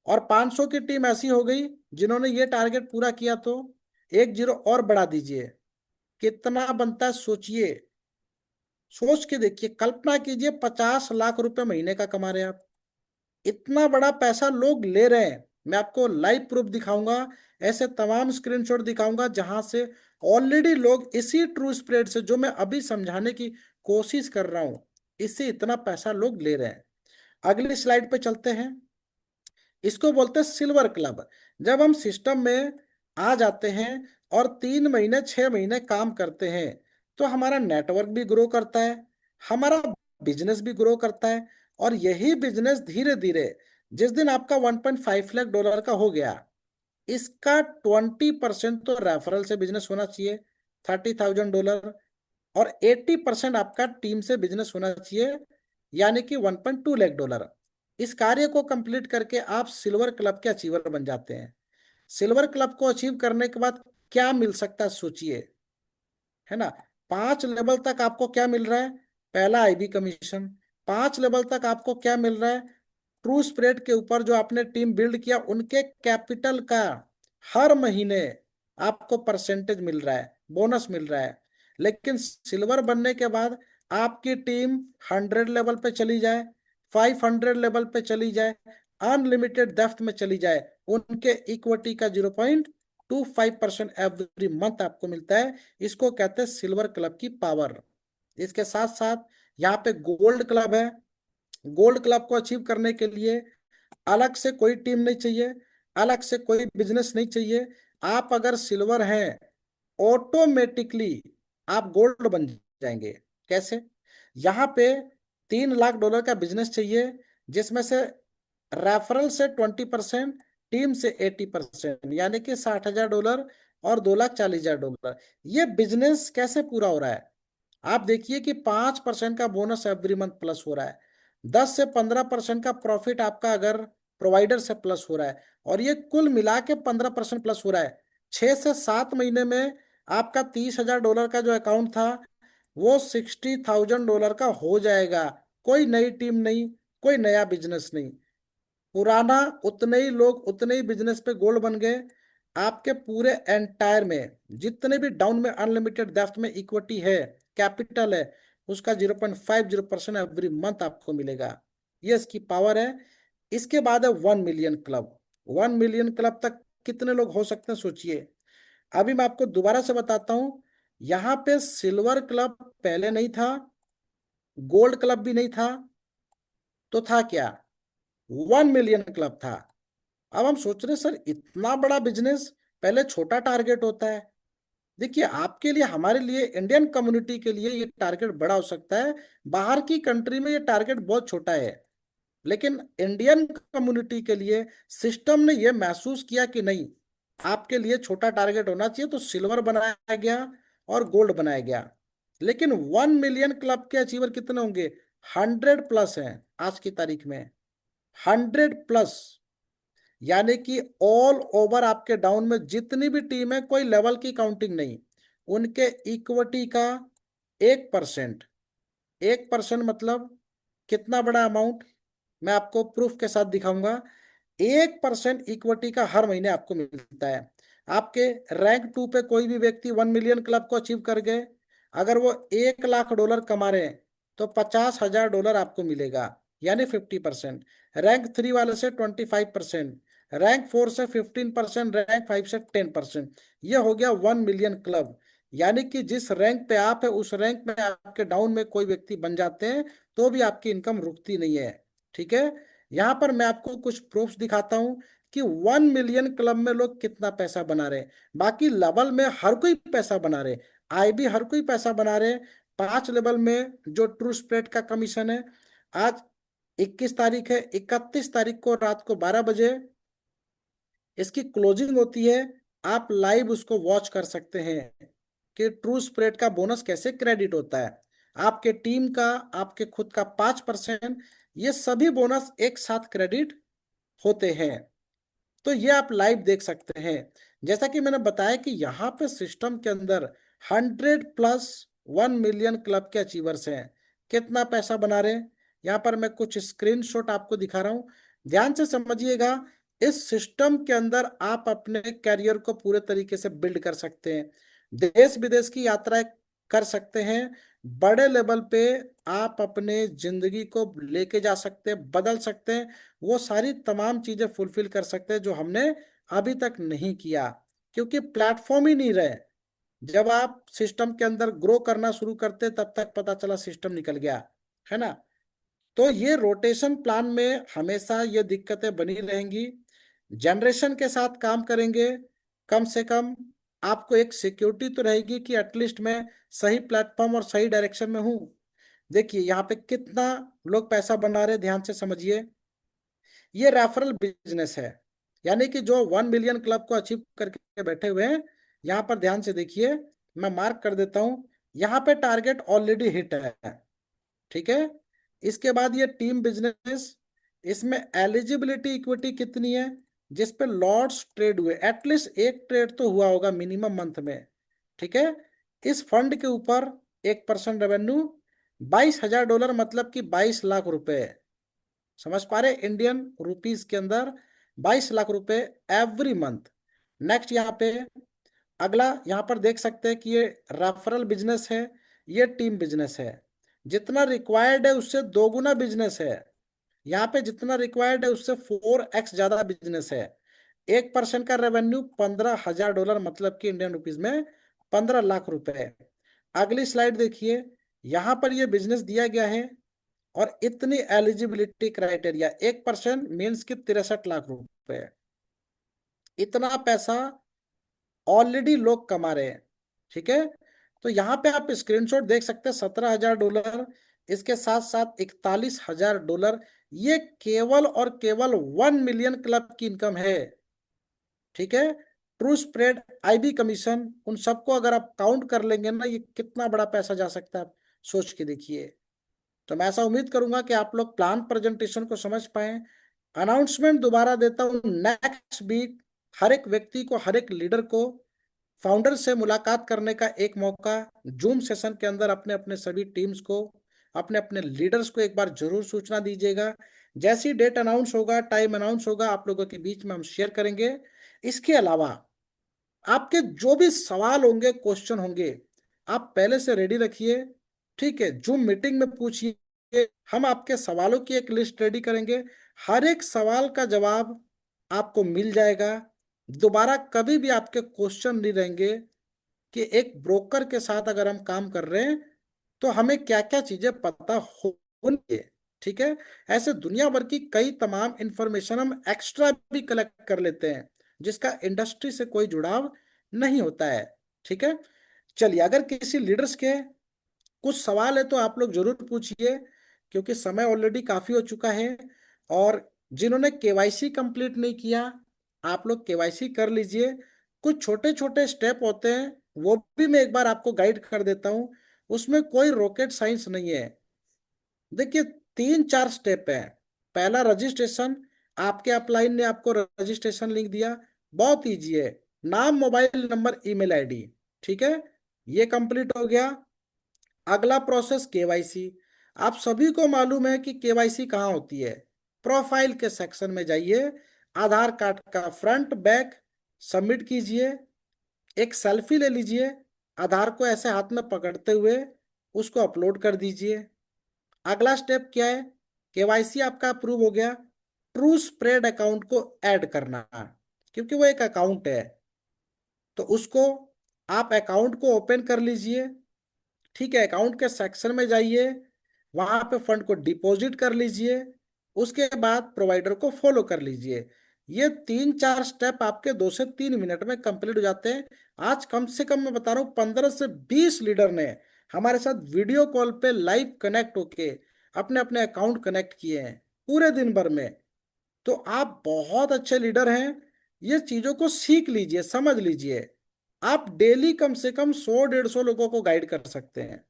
और 500 की टीम ऐसी हो गई जिन्होंने ये टारगेट पूरा किया, तो एक जीरो और बढ़ा दीजिए, कितना बनता है सोचिए। सोच के देखिए, कल्पना कीजिए 50 लाख रुपए महीने का कमा रहे हैं आप। इतना बड़ा पैसा लोग ले रहे हैं। मैं आपको लाइव प्रूफ दिखाऊंगा, ऐसे तमाम स्क्रीनशॉट दिखाऊंगा जहां से ऑलरेडी लोग इसी ट्रू स्प्रेड से, जो मैं अभी समझाने की कोशिश कर रहा हूं, इससे इतना पैसा लोग ले रहे हैं। अगली स्लाइड पे चलते हैं। इसको बोलते हैं सिल्वर क्लब। जब हम सिस्टम में आ जाते हैं और 3 महीने 6 महीने काम करते हैं, तो हमारा नेटवर्क भी ग्रो करता है, हमारा बिजनेस भी ग्रो करता है। और यही बिजनेस धीरे धीरे, जिस दिन आपका 1.5 लाख डॉलर का हो गया, इसका 20% तो रेफरल से बिजनेस होना चाहिए, $30,000। और 80% आपका टीम से बिजनेस होना चाहिए, यानी कि 1.2 लाख डॉलर। इस कार्य को कंप्लीट करके आप सिल्वर क्लब के अचीवर बन जाते हैं। सिल्वर क्लब को अचीव करने के बाद क्या मिल सकता है सोचिए, है ना। 5 लेवल तक आपको क्या मिल रहा है? पहला आईबी कमीशन। 5 लेवल तक आपको क्या मिल रहा है? ट्रू स्प्रेड के ऊपर जो आपने टीम बिल्ड किया उनके कैपिटल का हर महीने आपको परसेंटेज मिल रहा है, बोनस मिल रहा है। लेकिन सिल्वर बनने के बाद आपकी टीम 100 लेवल पे चली जाए, 500 लेवल पे चली जाए, अनलिमिटेड डेप्थ में चली जाए, उनके इक्विटी का 0.25% एवरी मंथ आपको मिलता है। इसको कहते हैं सिल्वर क्लब की पावर। इसके साथ साथ यहाँ पे गोल्ड क्लब है। गोल्ड क्लब को अचीव करने के लिए अलग से कोई टीम नहीं चाहिए, अलग से कोई बिजनेस नहीं चाहिए। आप अगर सिल्वर हैं, ऑटोमेटिकली आप गोल्ड बन जाएंगे। कैसे? यहाँ पे 3 लाख डॉलर का बिजनेस चाहिए, जिसमें से रेफरल से 20%, टीम से 80%, यानी कि 60,000 डॉलर और 2,40,000 डॉलर। ये बिजनेस कैसे पूरा हो रहा है? आप देखिए कि 5% का बोनस एवरी मंथ प्लस हो रहा है। 10 से 15% का प्रॉफिट आपका अगर प्रोवाइडर से प्लस हो रहा है, और ये कुल मिला के 15% प्लस हो रहा है। 6 से 7 महीने में आपका $30,000 का जो अकाउंट था वो $60,000 का हो जाएगा। कोई नई टीम नहीं, कोई नया बिजनेस नहीं, पुराना उतने ही लोग उतने ही बिजनेस पे गोल्ड बन गए। आपके पूरे एंटायर में जितने भी डाउन में अनलिमिटेड डेप्थ में इक्विटी है, कैपिटल है, उसका 0.50% एवरी मंथ आपको मिलेगा। ये इसकी पावर है। इसके बाद है 1 मिलियन क्लब। 1 मिलियन क्लब तक कितने लोग हो सकते हैं सोचिए। अभी मैं आपको दोबारा से बताता हूं, यहाँ पे सिल्वर क्लब पहले नहीं था, गोल्ड क्लब भी नहीं था, तो था क्या? 1 मिलियन क्लब था। अब हम सोच रहे सर इतना बड़ा बिजनेस, पहले छोटा टारगेट होता है। देखिए आपके लिए, हमारे लिए, इंडियन कम्युनिटी के लिए ये टारगेट बड़ा हो सकता है, बाहर की कंट्री में ये टारगेट बहुत छोटा है। लेकिन इंडियन कम्युनिटी के लिए सिस्टम ने ये महसूस किया कि नहीं, आपके लिए छोटा टारगेट होना चाहिए, तो सिल्वर बनाया गया और गोल्ड बनाया गया। लेकिन 1 मिलियन क्लब के अचीवर कितने होंगे? 100+ हैं आज की तारीख में, 100+। यानी कि ऑल ओवर आपके डाउन में जितनी भी टीम है, कोई लेवल की काउंटिंग नहीं, उनके इक्विटी का 1%, 1% मतलब कितना बड़ा अमाउंट, मैं आपको प्रूफ के साथ दिखाऊंगा। 1% इक्विटी का हर महीने आपको मिलता है। आपके रैंक 2 पे कोई भी व्यक्ति 1 मिलियन क्लब को अचीव कर गए, अगर वो $1 लाख कमा रहे हैं तो $50,000 आपको मिलेगा, यानी 50%। रैंक 3 वाले से 25%, रैंक 4 से 15%, रैंक 5 से 10%। ये हो गया 1 मिलियन क्लब। यानी कि जिस रैंक पे आप है उस रैंक में आपके डाउन में कोई व्यक्ति बन जाते हैं तो भी आपकी इनकम रुकती नहीं है। ठीक है, यहाँ पर मैं आपको कुछ प्रूफ्स दिखाता हूँ कि 1 मिलियन क्लब में लोग कितना पैसा बना रहे हैं। बाकी लेवल में हर कोई पैसा बना रहे, IB हर कोई पैसा बना रहे। 5 लेवल में जो ट्रू स्प्रेड का कमीशन है, आज 21 तारीख है, 31 तारीख को रात को 12 बजे इसकी क्लोजिंग होती है। आप लाइव उसको वॉच कर सकते हैं कि ट्रू स्प्रेड का बोनस कैसे क्रेडिट होता है। आपके टीम का, आपके खुद का 5%, ये सभी बोनस एक साथ क्रेडिट होते हैं। तो ये आप लाइव देख सकते हैं। जैसा कि मैंने बताया कि यहाँ पे सिस्टम के अंदर 100+ 1 मिलियन क्लब के अचीवर्स हैं। कितना पैसा बना रहे हैं, यहाँ पर मैं कुछ स्क्रीनशॉट आपको दिखा रहा हूँ, ध्यान से समझिएगा। इस सिस्टम के अंदर आप अपने कैरियर को पूरे तरीके से बिल्ड कर सकते हैं, देश विदेश की यात्राएं कर सकते हैं, बड़े लेवल पे आप अपने जिंदगी को लेके जा सकते हैं, बदल सकते हैं, वो सारी तमाम चीजें फुलफिल कर सकते हैं जो हमने अभी तक नहीं किया, क्योंकि प्लेटफॉर्म ही नहीं रहे। जब आप सिस्टम के अंदर ग्रो करना शुरू करते तब तक पता चला सिस्टम निकल गया, है ना। तो ये रोटेशन प्लान में हमेशा ये दिक्कतें बनी रहेंगी। जनरेशन के साथ काम करेंगे, कम से कम आपको एक सिक्योरिटी तो रहेगी कि एटलीस्ट मैं सही प्लेटफॉर्म और सही डायरेक्शन में हूँ। देखिए यहाँ पे कितना लोग पैसा बना रहे हैं, ध्यान से समझिए। ये रेफरल बिजनेस है, यानी कि जो 1 मिलियन क्लब को अचीव करके बैठे हुए हैं, यहाँ पर ध्यान से देखिए, मैं मार्क कर देता हूँ, यहाँ पे टारगेट ऑलरेडी हिट है। ठीक है, इसके बाद ये टीम बिजनेस, इसमें एलिजिबिलिटी इक्विटी कितनी है, जिस पे लॉट्स ट्रेड हुए, एटलीस्ट एक ट्रेड तो हुआ होगा मिनिमम मंथ में। ठीक है, इस फंड के ऊपर 1% रेवेन्यू, $22,000 मतलब कि 22 लाख रुपए। समझ पा रहे, इंडियन रुपीस के अंदर 22 लाख रुपए एवरी मंथ। नेक्स्ट यहाँ पे अगला, यहाँ पर देख सकते हैं कि ये रेफरल बिजनेस है, ये टीम बिजनेस है। जितना रिक्वायर्ड है उससे 2 गुना बिजनेस है। यहाँ पे जितना रिक्वायर्ड है उससे 4x ज्यादा बिजनेस है। 1% का रेवेन्यू $15,000 मतलब कि इंडियन रुपीज में 15 लाख रुपए। अगली स्लाइड देखिए, यहाँ पर ये बिजनेस दिया गया है और इतनी एलिजिबिलिटी क्राइटेरिया, 1% मीन्स की 63 लाख रुपए। इतना पैसा ऑलरेडी लोग कमा रहे हैं। ठीक है, तो यहाँ पे आप स्क्रीनशॉट देख सकते हैं, $17,000, इसके साथ साथ $41,000। ये केवल और केवल 1 मिलियन क्लब की इनकम है। ठीक है, ट्रू स्प्रेड, IB कमीशन, उन सबको अगर आप काउंट कर लेंगे ना, ये कितना बड़ा पैसा जा सकता है, आप सोच के देखिए। तो मैं ऐसा उम्मीद करूंगा कि आप लोग प्लान प्रेजेंटेशन को समझ पाए। अनाउंसमेंट दोबारा देता हूँ, नेक्स्ट वीक हर एक व्यक्ति को, हर एक लीडर को फाउंडर से मुलाकात करने का एक मौका। जूम सेशन के अंदर अपने अपने सभी टीम्स को, अपने अपने लीडर्स को एक बार जरूर सूचना दीजिएगा। जैसी डेट अनाउंस होगा, टाइम अनाउंस होगा, आप लोगों के बीच में हम शेयर करेंगे। इसके अलावा आपके जो भी सवाल होंगे, क्वेश्चन होंगे, आप पहले से रेडी रखिए। ठीक है, जूम मीटिंग में पूछिए, हम आपके सवालों की एक लिस्ट रेडी करेंगे। हर एक सवाल का जवाब आपको मिल जाएगा। दोबारा कभी भी आपके क्वेश्चन नहीं रहेंगे कि एक ब्रोकर के साथ अगर हम काम कर रहे हैं तो हमें क्या क्या चीजें पता होनी चाहिए। ठीक है, ऐसे दुनिया भर की कई तमाम इंफॉर्मेशन हम एक्स्ट्रा भी कलेक्ट कर लेते हैं जिसका इंडस्ट्री से कोई जुड़ाव नहीं होता है। ठीक है, चलिए, अगर किसी लीडर्स के कुछ सवाल है तो आप लोग जरूर पूछिए, क्योंकि समय ऑलरेडी काफी हो चुका है। और जिन्होंने केवाईसी कंप्लीट नहीं किया, आप लोग केवाईसी कर लीजिए। कुछ छोटे छोटे स्टेप होते हैं, वो भी मैं एक बार आपको गाइड कर देता हूँ। उसमें कोई रॉकेट साइंस नहीं है। देखिए, 3 4 स्टेप है। पहला रजिस्ट्रेशन, आपके अपलाइन ने आपको रजिस्ट्रेशन लिंक दिया, बहुत इजी है। नाम, मोबाइल नंबर, ईमेल आईडी। ठीक है, ये कंप्लीट हो गया। अगला प्रोसेस केवाईसी। आप सभी को मालूम है कि केवाईसी कहाँ होती है। प्रोफाइल के सेक्शन में जाइए, आधार कार्ड का फ्रंट बैक सबमिट कीजिए, एक सेल्फी ले लीजिए, आधार को ऐसे हाथ में पकड़ते हुए उसको अपलोड कर दीजिए। अगला स्टेप क्या है, केवाईसी आपका अप्रूव हो गया। ट्रू स्प्रेड अकाउंट को ऐड करना, क्योंकि वो एक अकाउंट है, तो उसको आप अकाउंट को ओपन कर लीजिए। ठीक है, अकाउंट के सेक्शन में जाइए, वहां पे फंड को डिपॉजिट कर लीजिए, उसके बाद प्रोवाइडर को फॉलो कर लीजिए। ये 3 4 स्टेप आपके 2 से 3 मिनट में कंप्लीट हो जाते हैं। आज कम से कम मैं बता रहा हूँ 15 से 20 लीडर ने हमारे साथ वीडियो कॉल पे लाइव कनेक्ट होके अपने अपने अकाउंट कनेक्ट किए हैं पूरे दिन भर में। तो आप बहुत अच्छे लीडर हैं। ये चीजों को सीख लीजिए, समझ लीजिए। आप डेली कम से कम 100 150 लोगों को गाइड कर सकते हैं।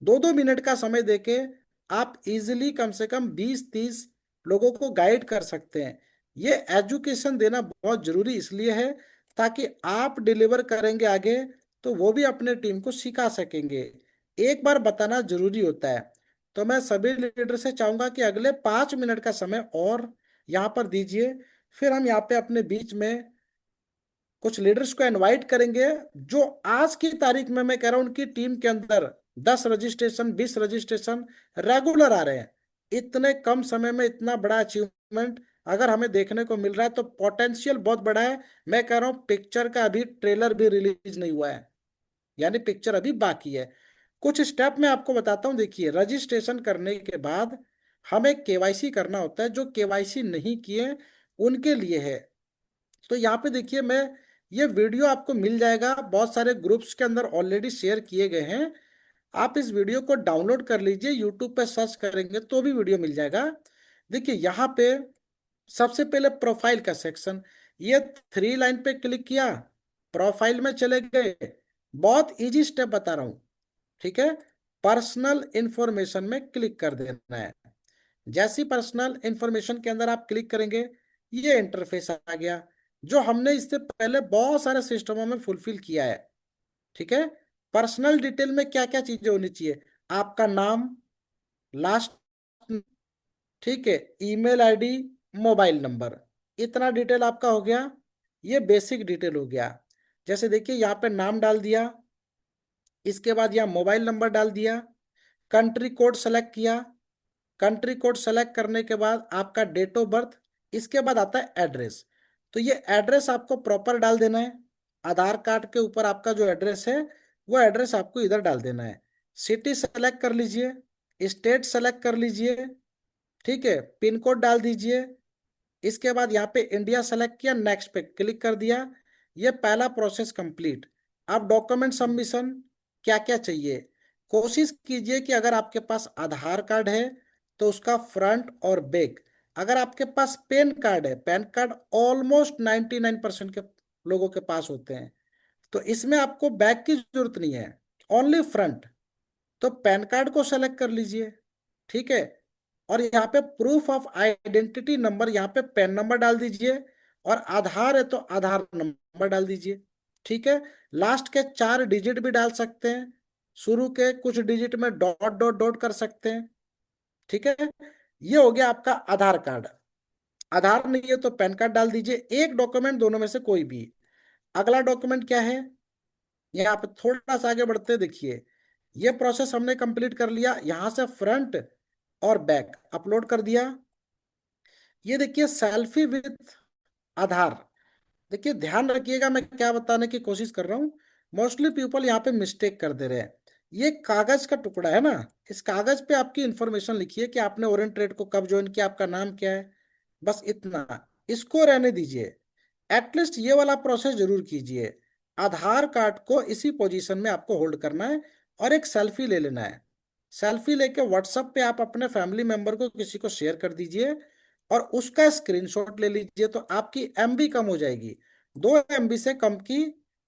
2 2 मिनट का समय देके आप इजीली कम से कम 20 30 लोगों को गाइड कर सकते हैं। ये एजुकेशन देना बहुत जरूरी इसलिए है ताकि आप डिलीवर करेंगे आगे तो वो भी अपने टीम को सिखा सकेंगे। एक बार बताना जरूरी होता है। तो मैं सभी लीडर से चाहूंगा कि अगले 5 मिनट का समय और यहाँ पर दीजिए। फिर हम यहाँ पे अपने बीच में कुछ लीडर्स को इनवाइट करेंगे जो आज की तारीख में, मैं कह रहा हूं, उनकी टीम के अंदर 10 रजिस्ट्रेशन 20 रजिस्ट्रेशन रेगुलर आ रहे हैं। इतने कम समय में इतना बड़ा अचीवमेंट अगर हमें देखने को मिल रहा है तो पोटेंशियल बहुत बड़ा है। मैं कह रहा हूँ पिक्चर का अभी ट्रेलर भी रिलीज नहीं हुआ है, यानी पिक्चर अभी बाकी है। कुछ स्टेप मैं आपको बताता हूँ। देखिए, रजिस्ट्रेशन करने के बाद हमें केवाईसी करना होता है। जो केवाईसी नहीं किए उनके लिए है। तो यहाँ पे देखिए, मैं ये वीडियो आपको मिल जाएगा, बहुत सारे ग्रुप्स के अंदर ऑलरेडी शेयर किए गए हैं। आप इस वीडियो को डाउनलोड कर लीजिए, यूट्यूब पे सर्च करेंगे तो भी वीडियो मिल जाएगा। देखिए, यहाँ पे सबसे पहले प्रोफाइल का सेक्शन, ये 3 लाइन पे क्लिक किया, प्रोफाइल में चले गए। बहुत इजी स्टेप बता रहा हूँ। ठीक है, पर्सनल इंफॉर्मेशन में क्लिक कर देना है। जैसी पर्सनल इंफॉर्मेशन के अंदर आप क्लिक करेंगे, ये इंटरफेस आ गया जो हमने इससे पहले बहुत सारे सिस्टमों में फुलफिल किया है। ठीक है, पर्सनल डिटेल में क्या क्या चीजें होनी चाहिए, आपका नाम, लास्ट, ठीक है, ईमेल आईडी, मोबाइल नंबर, इतना डिटेल आपका हो गया। ये बेसिक डिटेल हो गया। जैसे देखिए, यहाँ पे नाम डाल दिया, इसके बाद यहाँ मोबाइल नंबर डाल दिया, कंट्री कोड सेलेक्ट किया, कंट्री कोड सेलेक्ट करने के बाद आपका डेट ऑफ बर्थ, इसके बाद आता है एड्रेस। तो ये एड्रेस आपको प्रॉपर डाल देना है। आधार कार्ड के ऊपर आपका जो एड्रेस है वो एड्रेस आपको इधर डाल देना है। सिटी सेलेक्ट कर लीजिए, स्टेट सेलेक्ट कर लीजिए, ठीक है, पिन कोड डाल दीजिए। इसके बाद यहाँ पे इंडिया सेलेक्ट किया, नेक्स्ट पे क्लिक कर दिया। ये पहला प्रोसेस कंप्लीट। अब डॉक्यूमेंट सबमिशन, क्या क्या चाहिए, कोशिश कीजिए कि अगर आपके पास आधार कार्ड है तो उसका फ्रंट और बैक। अगर आपके पास पैन कार्ड है, पैन कार्ड ऑलमोस्ट 99% के लोगों के पास होते हैं, तो इसमें आपको बैक की जरूरत नहीं है, ओनली फ्रंट। तो पैन कार्ड को सेलेक्ट कर लीजिए। ठीक है, और यहाँ पे प्रूफ ऑफ आइडेंटिटी नंबर, यहाँ पे पैन नंबर डाल दीजिए, और आधार है तो आधार नंबर डाल दीजिए। ठीक है, लास्ट के 4 डिजिट भी डाल सकते हैं, शुरू के कुछ डिजिट में डॉट डॉट डॉट कर सकते हैं। ठीक है, ये हो गया आपका आधार कार्ड। आधार नहीं है तो पैन कार्ड डाल दीजिए, एक डॉक्यूमेंट दोनों में से कोई भी। अगला डॉक्यूमेंट क्या है, यहाँ पे थोड़ा सा आगे बढ़ते हैं, देखिए ये प्रोसेस हमने कंप्लीट कर लिया, यहां से फ्रंट और बैक अपलोड कर दिया। ये देखिए सेल्फी विथ आधार। देखिए ध्यान रखिएगा, मैं क्या बताने की कोशिश कर रहा हूँ, मोस्टली पीपल यहाँ पे मिस्टेक कर दे रहे हैं। ये कागज का टुकड़ा है ना, इस कागज पे आपकी इंफॉर्मेशन लिखिए कि आपने ओरिएंट ट्रेड को कब ज्वाइन किया, आपका नाम क्या है, बस इतना। इसको रहने दीजिए, एटलीस्ट ये वाला प्रोसेस जरूर कीजिए। आधार कार्ड को इसी पोजीशन में आपको होल्ड करना है, और एक सेल्फी ले लेना है। सेल्फी लेके व्हाट्सएप पे आप अपने फैमिली मेंबर को किसी को शेयर कर दीजिए, और उसका स्क्रीनशॉट ले लीजिए, तो आपकी एमबी कम हो जाएगी। 2 MB से कम की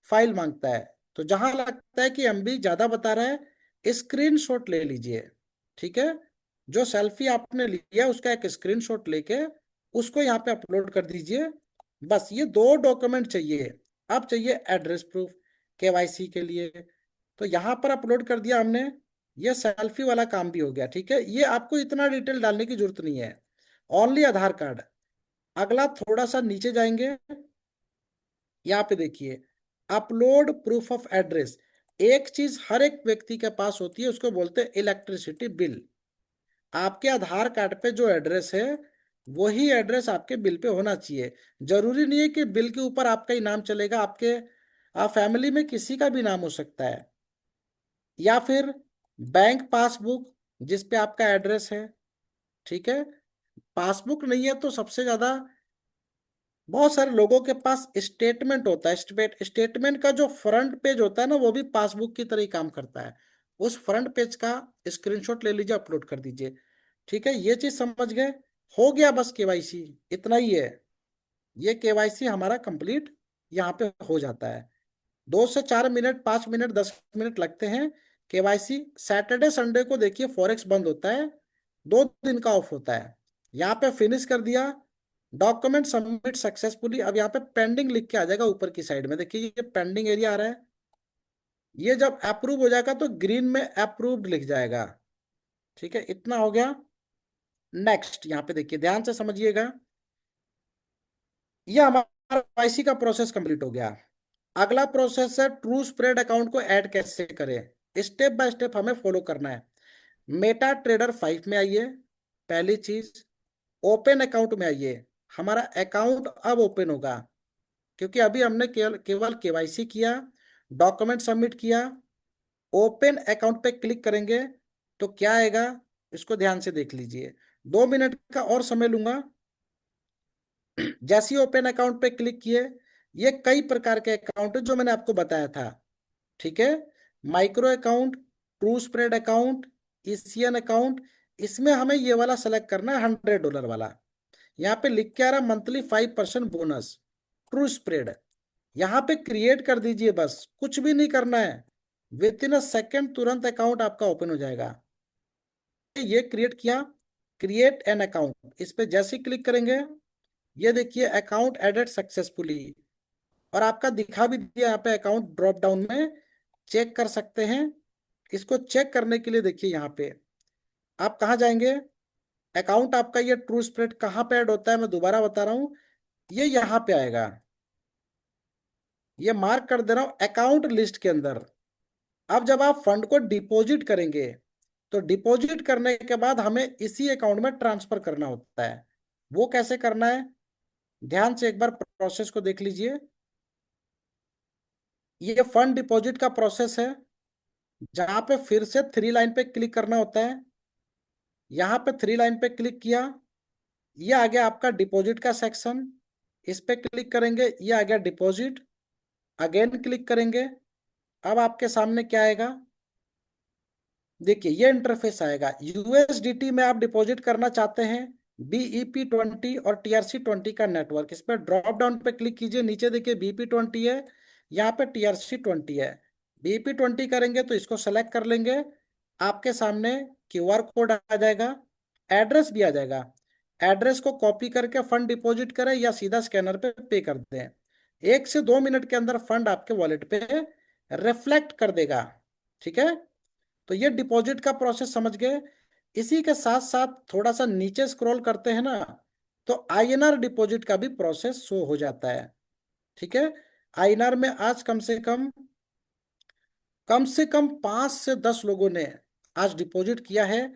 फाइल मांगता है, तो जहां लगता है कि एमबी ज्यादा बता रहा है, स्क्रीनशॉट ले लीजिए। ठीक है, जो सेल्फी आपने लिया उसका एक स्क्रीनशॉट लेके उसको यहाँ पे अपलोड कर दीजिए। बस ये 2 डॉक्यूमेंट चाहिए। अब चाहिए एड्रेस प्रूफ केवाईसी के लिए, तो यहाँ पर अपलोड कर दिया हमने, ये सेल्फी वाला काम भी हो गया। ठीक है, ये आपको इतना डिटेल डालने की जरूरत नहीं है, ओनली आधार कार्ड। अगला थोड़ा सा नीचे जाएंगे, यहाँ पे देखिए अपलोड प्रूफ ऑफ एड्रेस। एक चीज हर एक व्यक्ति के पास होती है, उसको बोलते हैं इलेक्ट्रिसिटी बिल। आपके आधार कार्ड पे जो एड्रेस है वही एड्रेस आपके बिल पे होना चाहिए। जरूरी नहीं है कि बिल के ऊपर आपका ही नाम चलेगा, आपके फैमिली में किसी का भी नाम हो सकता है। या फिर बैंक पासबुक जिस पे आपका एड्रेस है। ठीक है, पासबुक नहीं है तो सबसे ज्यादा बहुत सारे लोगों के पास स्टेटमेंट होता है। स्टेटमेंट का जो फ्रंट पेज होता है ना, वो भी पासबुक की तरह ही काम करता है। उस फ्रंट पेज का स्क्रीनशॉट ले लीजिए, अपलोड कर दीजिए। ठीक है, ये चीज समझ गए, हो गया बस केवाईसी, इतना ही है। ये केवाईसी हमारा कंप्लीट यहाँ पे हो जाता है। 2 से 4 मिनट, 5 मिनट, 10 मिनट लगते हैं। केवाईसी सैटरडे संडे को देखिए फॉरेक्स बंद होता है, 2 दिन का ऑफ होता है। यहाँ पे फिनिश कर दिया, डॉक्यूमेंट सबमिट सक्सेसफुली। अब यहाँ पे पेंडिंग लिख के आ जाएगा ऊपर की साइड में, देखिए ये पेंडिंग एरिया आ रहा है। ये जब अप्रूव हो जाएगा तो ग्रीन में अप्रूव्ड लिख जाएगा। ठीक है, इतना हो गया। नेक्स्ट यहाँ पे देखिए, ध्यान से समझिएगा, ये हमारा केवाईसी का प्रोसेस कंप्लीट हो गया। अगला प्रोसेस है ट्रू स्प्रेड अकाउंट को ऐड कैसे करें, स्टेप बाय स्टेप हमें फॉलो करना है। मेटा ट्रेडर 5 में आइए, पहली चीज ओपन अकाउंट में आइए। हमारा अकाउंट अब ओपन होगा, क्योंकि अभी हमने केवल केवल केवाईसी किया, डॉक्यूमेंट सबमिट किया। ओपन अकाउंट पे क्लिक करेंगे तो क्या आएगा, इसको ध्यान से देख लीजिए। 2 मिनट का और समय लूंगा। जैसे ही ओपन अकाउंट पे क्लिक किए, ये कई प्रकार के अकाउंट है जो मैंने आपको बताया था। ठीक है, micro account, true spread account, ECN account. इसमें हमें ये वाला सेलेक्ट करना है, $100 वाला। यहाँ पे लिख के आ रहा मंथली 5% बोनस, ट्रू स्प्रेड। यहाँ पे क्रिएट कर दीजिए, बस कुछ भी नहीं करना है, विद इन अ सेकेंड तुरंत अकाउंट आपका ओपन हो जाएगा। ये क्रिएट किया, क्रिएट एन अकाउंट, इस पे जैसे ही क्लिक करेंगे, ये देखिए अकाउंट एडेड सक्सेसफुली, और आपका दिखा भी दिया यहाँ पे अकाउंट ड्रॉप डाउन में, चेक कर सकते हैं। इसको चेक करने के लिए देखिए यहाँ पे आप कहाँ जाएंगे, अकाउंट आपका ये ट्रू स्प्रेड कहाँ पे ऐड होता है, मैं दोबारा बता रहा हूँ, ये यहाँ पे आएगा। ये मार्क कर दे रहा हूँ अकाउंट लिस्ट के अंदर। अब जब आप फंड को डिपॉजिट करेंगे, तो डिपॉजिट करने के बाद हमें इसी अकाउंट में ट्रांसफर करना होता है। वो कैसे करना है, ध्यान से एक बार प्रोसेस को देख लीजिए। ये फंड डिपॉजिट का प्रोसेस है, जहां पे फिर से 3 लाइन पे क्लिक करना होता है। यहाँ पे 3 लाइन पे क्लिक किया, ये आ गया आपका डिपॉजिट का सेक्शन। इस पे क्लिक करेंगे, ये आ गया डिपॉजिट। अगेन क्लिक करेंगे, अब आपके सामने क्या आएगा, देखिए ये इंटरफेस आएगा। यूएसडीटी में आप डिपॉजिट करना चाहते हैं, BEP20 और TRC20 का नेटवर्क, इस पर ड्रॉप डाउन पे क्लिक कीजिए, नीचे देखिए BP20 है, यहाँ पे TRC20 है। BP20 करेंगे तो इसको सेलेक्ट कर लेंगे, आपके सामने QR कोड आ जाएगा, एड्रेस भी आ जाएगा। एड्रेस को कॉपी करके फंड डिपॉजिट करें या सीधा स्कैनर पे कर दें, 1 से 2 मिनट के अंदर फंड आपके वॉलेट पे रिफ्लेक्ट कर देगा। ठीक है, तो ये डिपॉजिट का प्रोसेस समझ गए। इसी के साथ साथ थोड़ा सा नीचे स्क्रॉल करते हैं ना, तो आईएनआर डिपॉजिट का भी प्रोसेस शो हो जाता है। ठीक है, आईएनआर में आज कम से कम 5 से 10 लोगों ने आज डिपॉजिट किया है,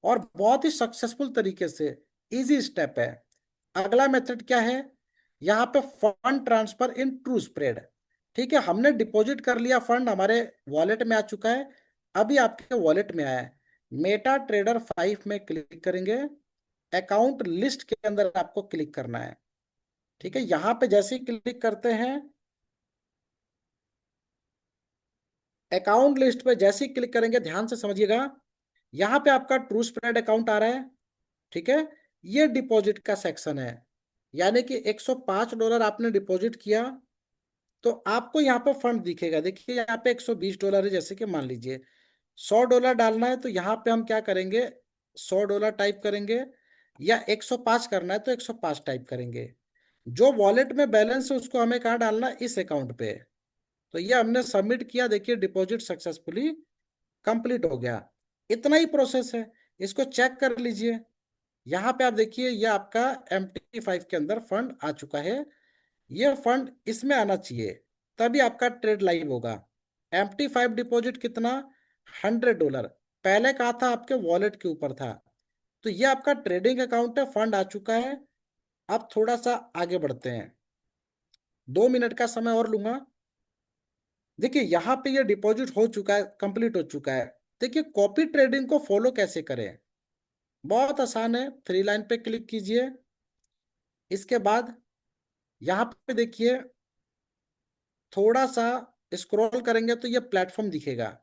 और बहुत ही सक्सेसफुल तरीके से। इजी स्टेप है। अगला मेथड क्या है, यहाँ पे fund transfer in true spread. ठीक है, हमने डिपॉजिट कर लिया, फंड हमारे वॉलेट में आ चुका है। अभी आपके वॉलेट में आया है, मेटा ट्रेडर 5 में क्लिक करेंगे, अकाउंट लिस्ट के अंदर आपको क्लिक करना है। ठीक है, यहाँ पे जैसे ही क्लिक करते हैं, अकाउंट लिस्ट पे जैसे ही क्लिक करेंगे, ध्यान से समझिएगा, यहाँ पे आपका ट्रू स्प्रेड अकाउंट आ रहा है। ठीक है, ये डिपॉजिट का सेक्शन है, यानी कि $105 आपने डिपॉजिट किया, तो आपको यहाँ पे फंड दिखेगा। देखिए यहाँ पे $120 है, जैसे कि मान लीजिए $100 डालना है, तो यहाँ पे हम क्या करेंगे, $100 टाइप करेंगे, या 105 करना है तो 105 टाइप करेंगे। जो वॉलेट में बैलेंस है उसको हमें कहाँ डालना है, इस अकाउंट पे। तो ये हमने सबमिट किया, देखिए डिपॉजिट सक्सेसफुली कंप्लीट हो गया। इतना ही प्रोसेस है, इसको चेक कर लीजिए। यहाँ पे आप देखिए, ये आपका MT5 के अंदर फंड आ चुका है। ये फंड इसमें आना चाहिए, तभी आपका ट्रेड लाइव होगा। MT5 डिपॉजिट कितना, $100। पहले कहा था आपके वॉलेट के ऊपर था। तो ये आपका ट्रेडिंग अकाउंट है, फंड आ चुका है। अब थोड़ा सा आगे बढ़ते हैं, 2 मिनट का समय और लूंगा। देखिए यहाँ पे ये डिपॉजिट हो चुका है, कंप्लीट हो चुका है। देखिए कॉपी ट्रेडिंग को फॉलो कैसे करें, बहुत आसान है। 3 लाइन पे क्लिक कीजिए, इसके बाद यहाँ पे देखिए, थोड़ा सा स्क्रॉल करेंगे तो ये प्लेटफॉर्म दिखेगा।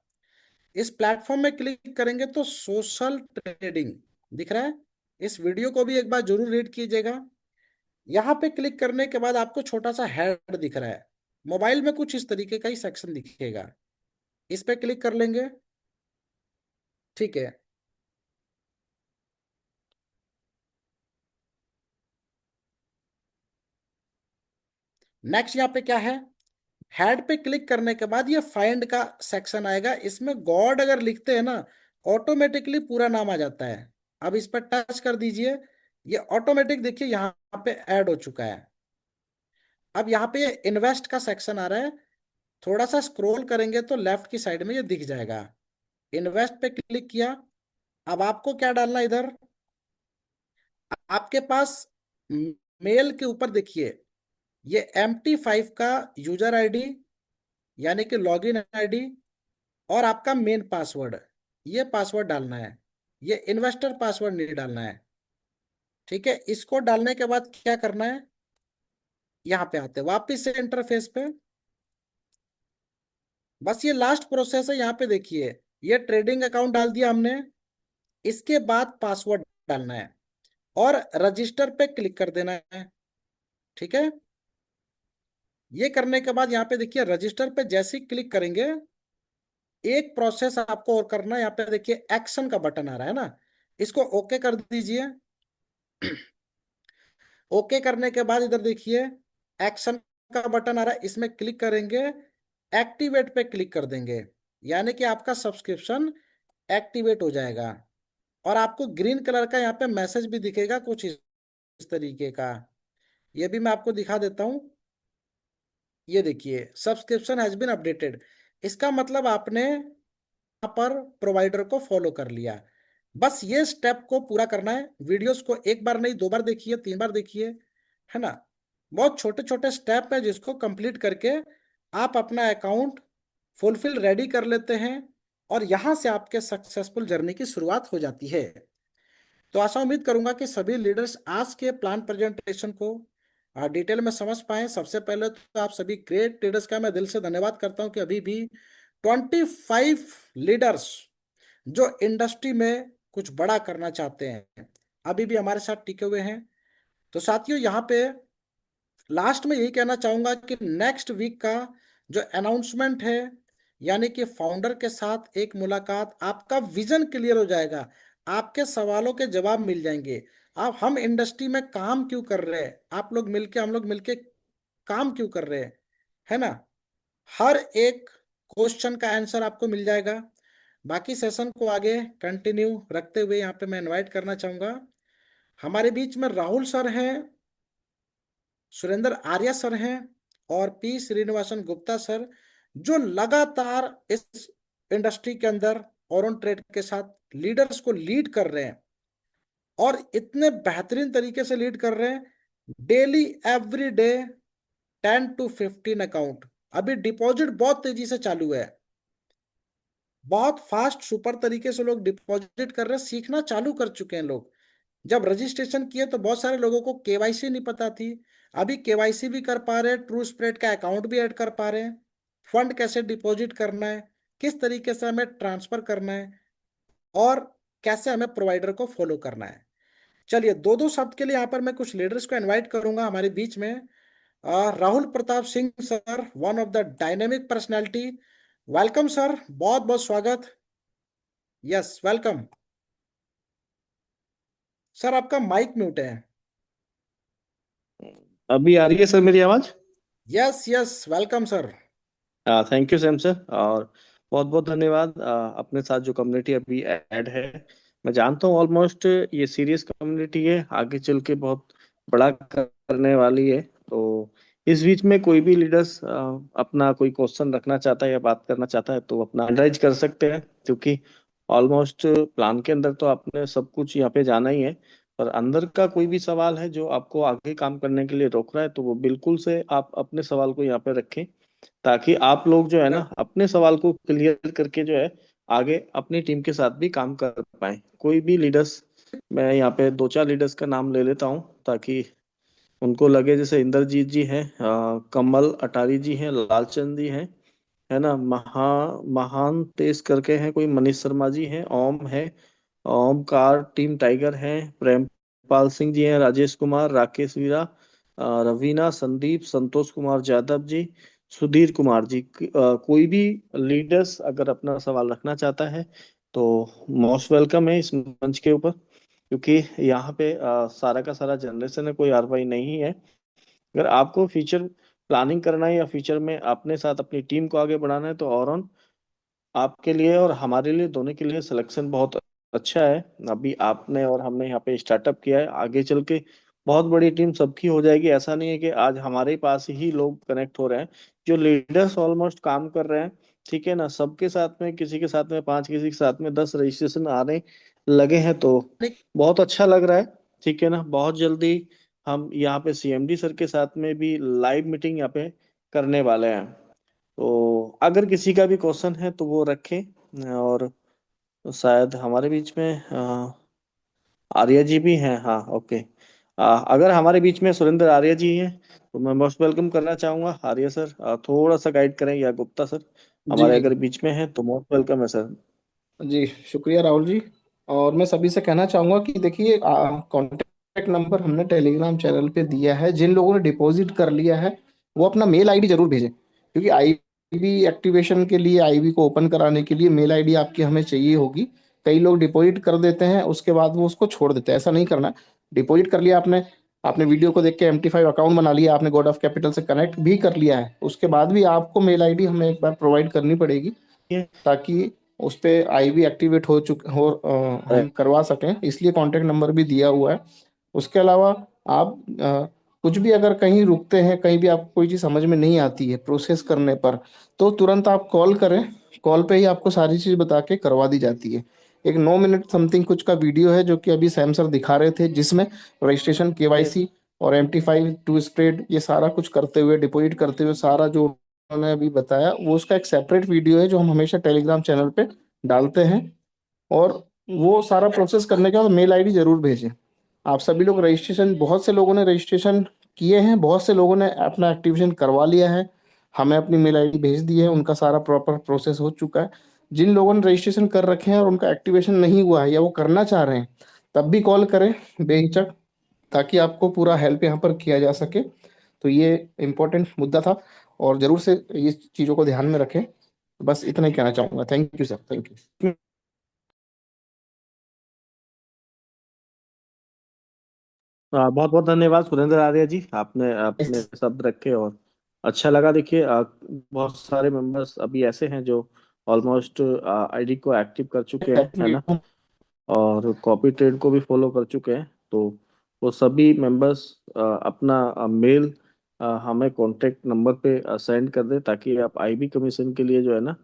इस प्लेटफॉर्म में क्लिक करेंगे तो सोशल ट्रेडिंग दिख रहा है। इस वीडियो को भी एक बार जरूर रीड कीजिएगा। यहाँ पे क्लिक करने के बाद आपको छोटा सा हेड दिख रहा है, मोबाइल में कुछ इस तरीके का ही सेक्शन दिखेगा, इस पे क्लिक कर लेंगे। ठीक है, नेक्स्ट यहाँ पे क्या है, हेड पे क्लिक करने के बाद ये फाइंड का सेक्शन आएगा। इसमें गॉड अगर लिखते हैं ना, ऑटोमेटिकली पूरा नाम आ जाता है। अब इस पर टच कर दीजिए, ये ऑटोमेटिक देखिए यहाँ पे ऐड हो चुका है। अब यहाँ पे ये इन्वेस्ट का सेक्शन आ रहा है, थोड़ा सा स्क्रॉल करेंगे तो लेफ्ट की साइड में ये दिख जाएगा। इन्वेस्ट पे क्लिक किया। अब आपको क्या डालना है, इधर आपके पास मेल के ऊपर देखिए, ये MT5 का यूजर आईडी, यानी कि लॉगिन आईडी, और आपका मेन पासवर्ड, ये पासवर्ड डालना है। ये इन्वेस्टर पासवर्ड नहीं डालना है। ठीक है, इसको डालने के बाद क्या करना है, यहाँ पे आते हैं वापिस से इंटरफेस पे। बस ये लास्ट प्रोसेस है। यहाँ पे देखिए, ये ट्रेडिंग अकाउंट डाल दिया हमने, इसके बाद पासवर्ड डालना है और रजिस्टर पे क्लिक कर देना है। ठीक है, ये करने के बाद यहाँ पे देखिए, रजिस्टर पे जैसे ही क्लिक करेंगे, एक प्रोसेस आपको और करना है। यहाँ पे देखिए एक्शन का बटन आ रहा है ना, इसको ओके कर दीजिए। ओके करने के बाद इधर देखिए एक्शन का बटन आ रहा है, इसमें क्लिक करेंगे, एक्टिवेट पे क्लिक कर देंगे, यानी कि आपका सब्सक्रिप्शन एक्टिवेट हो जाएगा। और आपको ग्रीन कलर का यहाँ पे मैसेज भी दिखेगा कुछ इस तरीके का। ये भी मैं आपको दिखा देता हूँ। ये देखिए, सब्सक्रिप्शन हैज बीन अपडेटेड। इसका मतलब आपने पर प्रोवाइडर को फॉलो कर लिया। बस ये स्टेप को पूरा करना है। वीडियोस को एक बार नहीं, 2 बार देखिए, 3 बार देखिए, है ना। बहुत छोटे छोटे स्टेप है, जिसको कंप्लीट करके आप अपना अकाउंट फुलफिल रेडी कर लेते हैं, और यहां से आपके सक्सेसफुल जर्नी की शुरुआत हो जाती है। तो आशा उम्मीद करूंगा कि सभी लीडर्स आज के प्लान प्रेजेंटेशन को डिटेल में समझ पाए। सबसे पहले तो आप सभी ग्रेट लीडर्स का मैं दिल से धन्यवाद करता हूं कि अभी भी 25 लीडर्स जो इंडस्ट्री में कुछ बड़ा करना चाहते हैं, अभी भी हमारे साथ टिके हुए हैं। तो साथियों, यहाँ पे लास्ट में यही कहना चाहूंगा कि नेक्स्ट वीक का जो अनाउंसमेंट है, यानी कि फाउंडर के साथ एक मुलाकात, आपका विजन क्लियर हो जाएगा, आपके सवालों के जवाब मिल जाएंगे। आप हम इंडस्ट्री में काम क्यों कर रहे हैं, आप लोग मिलके हम लोग मिलके काम क्यों कर रहे हैं, है ना। हर एक क्वेश्चन का आंसर आपको मिल जाएगा। बाकी सेशन को आगे कंटिन्यू रखते हुए यहाँ पे मैं इनवाइट करना चाहूंगा, हमारे बीच में राहुल सर हैं, सुरेंद्र आर्या सर हैं, और पी श्रीनिवासन गुप्ता सर, जो लगातार इस इंडस्ट्री के अंदर और ट्रेड के साथ लीडर्स को लीड कर रहे हैं, और इतने बेहतरीन तरीके से लीड कर रहे हैं। Daily every day 10 to 15 account, अभी डिपॉजिट बहुत तेजी से चालू है, बहुत फास्ट सुपर तरीके से लोग डिपॉजिट कर रहे हैं, सीखना चालू कर चुके हैं लोग। जब रजिस्ट्रेशन किए तो बहुत सारे लोगों को केवाईसी नहीं पता थी, अभी केवाईसी भी कर पा रहे हैं, ट्रू स्प्रेड का अकाउंट भी ऐड कर पा रहे हैं, फंड कैसे डिपॉजिट करना है, किस तरीके से हमें ट्रांसफर करना है, और कैसे हमें प्रोवाइडर को फॉलो करना है। चलिए, दो दो शब्द के लिए यहाँ पर मैं कुछ लीडर्स को इनवाइट करूंगा हमारे बीच में। Rahul Pratap Singh sir, one of the dynamic personality, welcome sir, बहुत बहुत स्वागत। यस, वेलकम सर, आपका माइक म्यूट है। अभी आ रही है सर मेरी आवाज? Yes yes, welcome sir. Thank you Sam sir. और बहुत बहुत धन्यवाद। अपने साथ जो कम्युनिटी अभी ऐड है, मैं जानता हूँ ऑलमोस्ट ये सीरियस कम्युनिटी है, आगे चल के बहुत बड़ा करने वाली है। तो इस बीच में कोई भी लीडर्स अपना कोई क्वेश्चन रखना चाहता है या बात करना चाहता है तो अपना एनराइज कर सकते हैं, क्योंकि ऑलमोस्ट प्लान के अंदर तो आपने सब कुछ यहाँ पे जाना ही है। पर अंदर का कोई भी सवाल है जो आपको आगे काम करने के लिए रोक रहा है, तो वो बिल्कुल से आप अपने सवाल को यहाँ पे रखें, ताकि आप लोग जो है ना अपने सवाल को क्लियर करके जो है आगे अपनी टीम के साथ भी काम कर पाए। कोई भी लीडर्स, मैं यहाँ पे दो चार लीडर्स का नाम ले लेता हूँ ताकि उनको लगे, जैसे इंद्रजीत जी हैं, कमल अटारी जी हैं, लालचंद जी हैं, है ना, महान तेज करके हैं कोई, मनीष शर्मा जी हैं, ओम है, ओमकार टीम टाइगर हैं, प्रेमपाल सिंह जी हैं, राजेश कुमार, राकेश वीरा, रवीना, संदीप, संतोष कुमार यादव जी, सुधीर कुमार जी। कोई भी लीडर्स अगर अपना सवाल रखना चाहता है तो मोस्ट वेलकम है इस मंच के ऊपर, क्योंकि यहाँ पे सारा का सारा जनरेशन है, कोई आरवाई नहीं है। अगर आपको फ्यूचर प्लानिंग करना है या फ्यूचर में अपने साथ अपनी टीम को आगे बढ़ाना है तो और आपके लिए और हमारे लिए, दोनों के लिए सिलेक्शन बहुत अच्छा है। अभी आपने और हमने यहाँ पे स्टार्टअप किया है, आगे चल के बहुत बड़ी टीम सबकी हो जाएगी। ऐसा नहीं है कि आज हमारे पास ही लोग कनेक्ट हो रहे हैं, जो लीडर्स ऑलमोस्ट काम कर रहे हैं, ठीक है ना, सबके साथ में, किसी के साथ में 5, किसी के साथ में 10 रजिस्ट्रेशन आने लगे हैं, तो बहुत अच्छा लग रहा है। ठीक है ना, बहुत जल्दी हम यहाँ पे सीएमडी सर के साथ में भी लाइव मीटिंग यहाँ पे करने वाले हैं। तो अगर किसी का भी क्वेश्चन है तो वो रखें। और शायद हमारे बीच में आर्या जी भी हैं, हाँ ओके। अगर हमारे बीच में सुरेंद्र आर्या जी हैं तो मैं मोस्ट वेलकम करना चाहूंगा। आर्या सर थोड़ा सा गाइड करें, या गुप्ता सर जी हमारे जी अगर बीच में है तो मोस्ट वेलकम है सर। जी, शुक्रिया राहुल जी। और मैं सभी से कहना चाहूँगा कि देखिए, कॉन्टैक्ट नंबर हमने टेलीग्राम चैनल पे दिया है। जिन लोगों ने डिपॉजिट कर लिया है वो अपना मेल आईडी जरूर भेजें, क्योंकि आईबी एक्टिवेशन के लिए, आईबी को ओपन कराने के लिए मेल आईडी आपकी हमें चाहिए होगी। कई लोग डिपॉजिट कर देते हैं, उसके बाद वो उसको छोड़ देते हैं। ऐसा नहीं करना। डिपॉजिट कर लिया आपने, आपने वीडियो को देख के MT5 अकाउंट बना लिया, आपने गॉड ऑफ कैपिटल से कनेक्ट भी कर लिया है, उसके बाद भी आपको मेल आईडी हमें एक बार प्रोवाइड करनी पड़ेगी, ये ताकि उस पे आईबी एक्टिवेट हो चुक हो हम करवा सकें। इसलिए कांटेक्ट नंबर भी दिया हुआ है। उसके अलावा आप कुछ भी अगर कहीं रुकते हैं, कहीं भी आपको कोई चीज़ समझ में नहीं आती है प्रोसेस करने पर, तो तुरंत आप कॉल करें। कॉल पे ही आपको सारी चीज़ बता के करवा दी जाती है। एक 9 मिनट समथिंग कुछ का वीडियो है जो कि अभी सैम सर दिखा रहे थे, जिसमें रजिस्ट्रेशन, केवाईसी और MT5 टू स्प्रेड ये सारा कुछ करते हुए, डिपॉजिट करते हुए, सारा जो उन्होंने अभी बताया, वो उसका एक सेपरेट वीडियो है जो हम हमेशा टेलीग्राम चैनल पे डालते हैं। और वो सारा प्रोसेस करने के बाद मेल आईडी जरूर भेजें। आप सभी लोग रजिस्ट्रेशन, बहुत से लोगों ने रजिस्ट्रेशन किए हैं, बहुत से लोगों ने अपना एक्टिवेशन करवा लिया है, हमें अपनी मेल आईडी भेज दी है, उनका सारा प्रॉपर प्रोसेस हो चुका है। जिन लोगों ने रजिस्ट्रेशन कर रखे हैं और उनका एक्टिवेशन नहीं हुआ है या वो करना चाह रहे हैं, तब भी कॉल करें बेहिचक, ताकि आपको पूरा हेल्प यहाँ पर किया जा सके। तो ये इम्पोर्टेंट मुद्दा था, और जरूर से ये चीज़ों को ध्यान में रखें। बस इतना ही कहना चाहूँगा। Thank you sir, thank you. बहुत बहुत धन्यवाद सुरेंद्र आर्य जी, आपने अपने शब्द रखे और अच्छा लगा। देखिए बहुत सारे मेंबर्स अभी ऐसे हैं जो ऑलमोस्ट आईडी को एक्टिव कर चुके हैं, है ना, और कॉपी ट्रेड को भी फॉलो कर चुके हैं। तो वो सभी मेंबर्स अपना मेल हमें कॉन्टेक्ट नंबर पे सेंड कर दें, ताकि आप आईबी कमीशन के लिए जो है ना,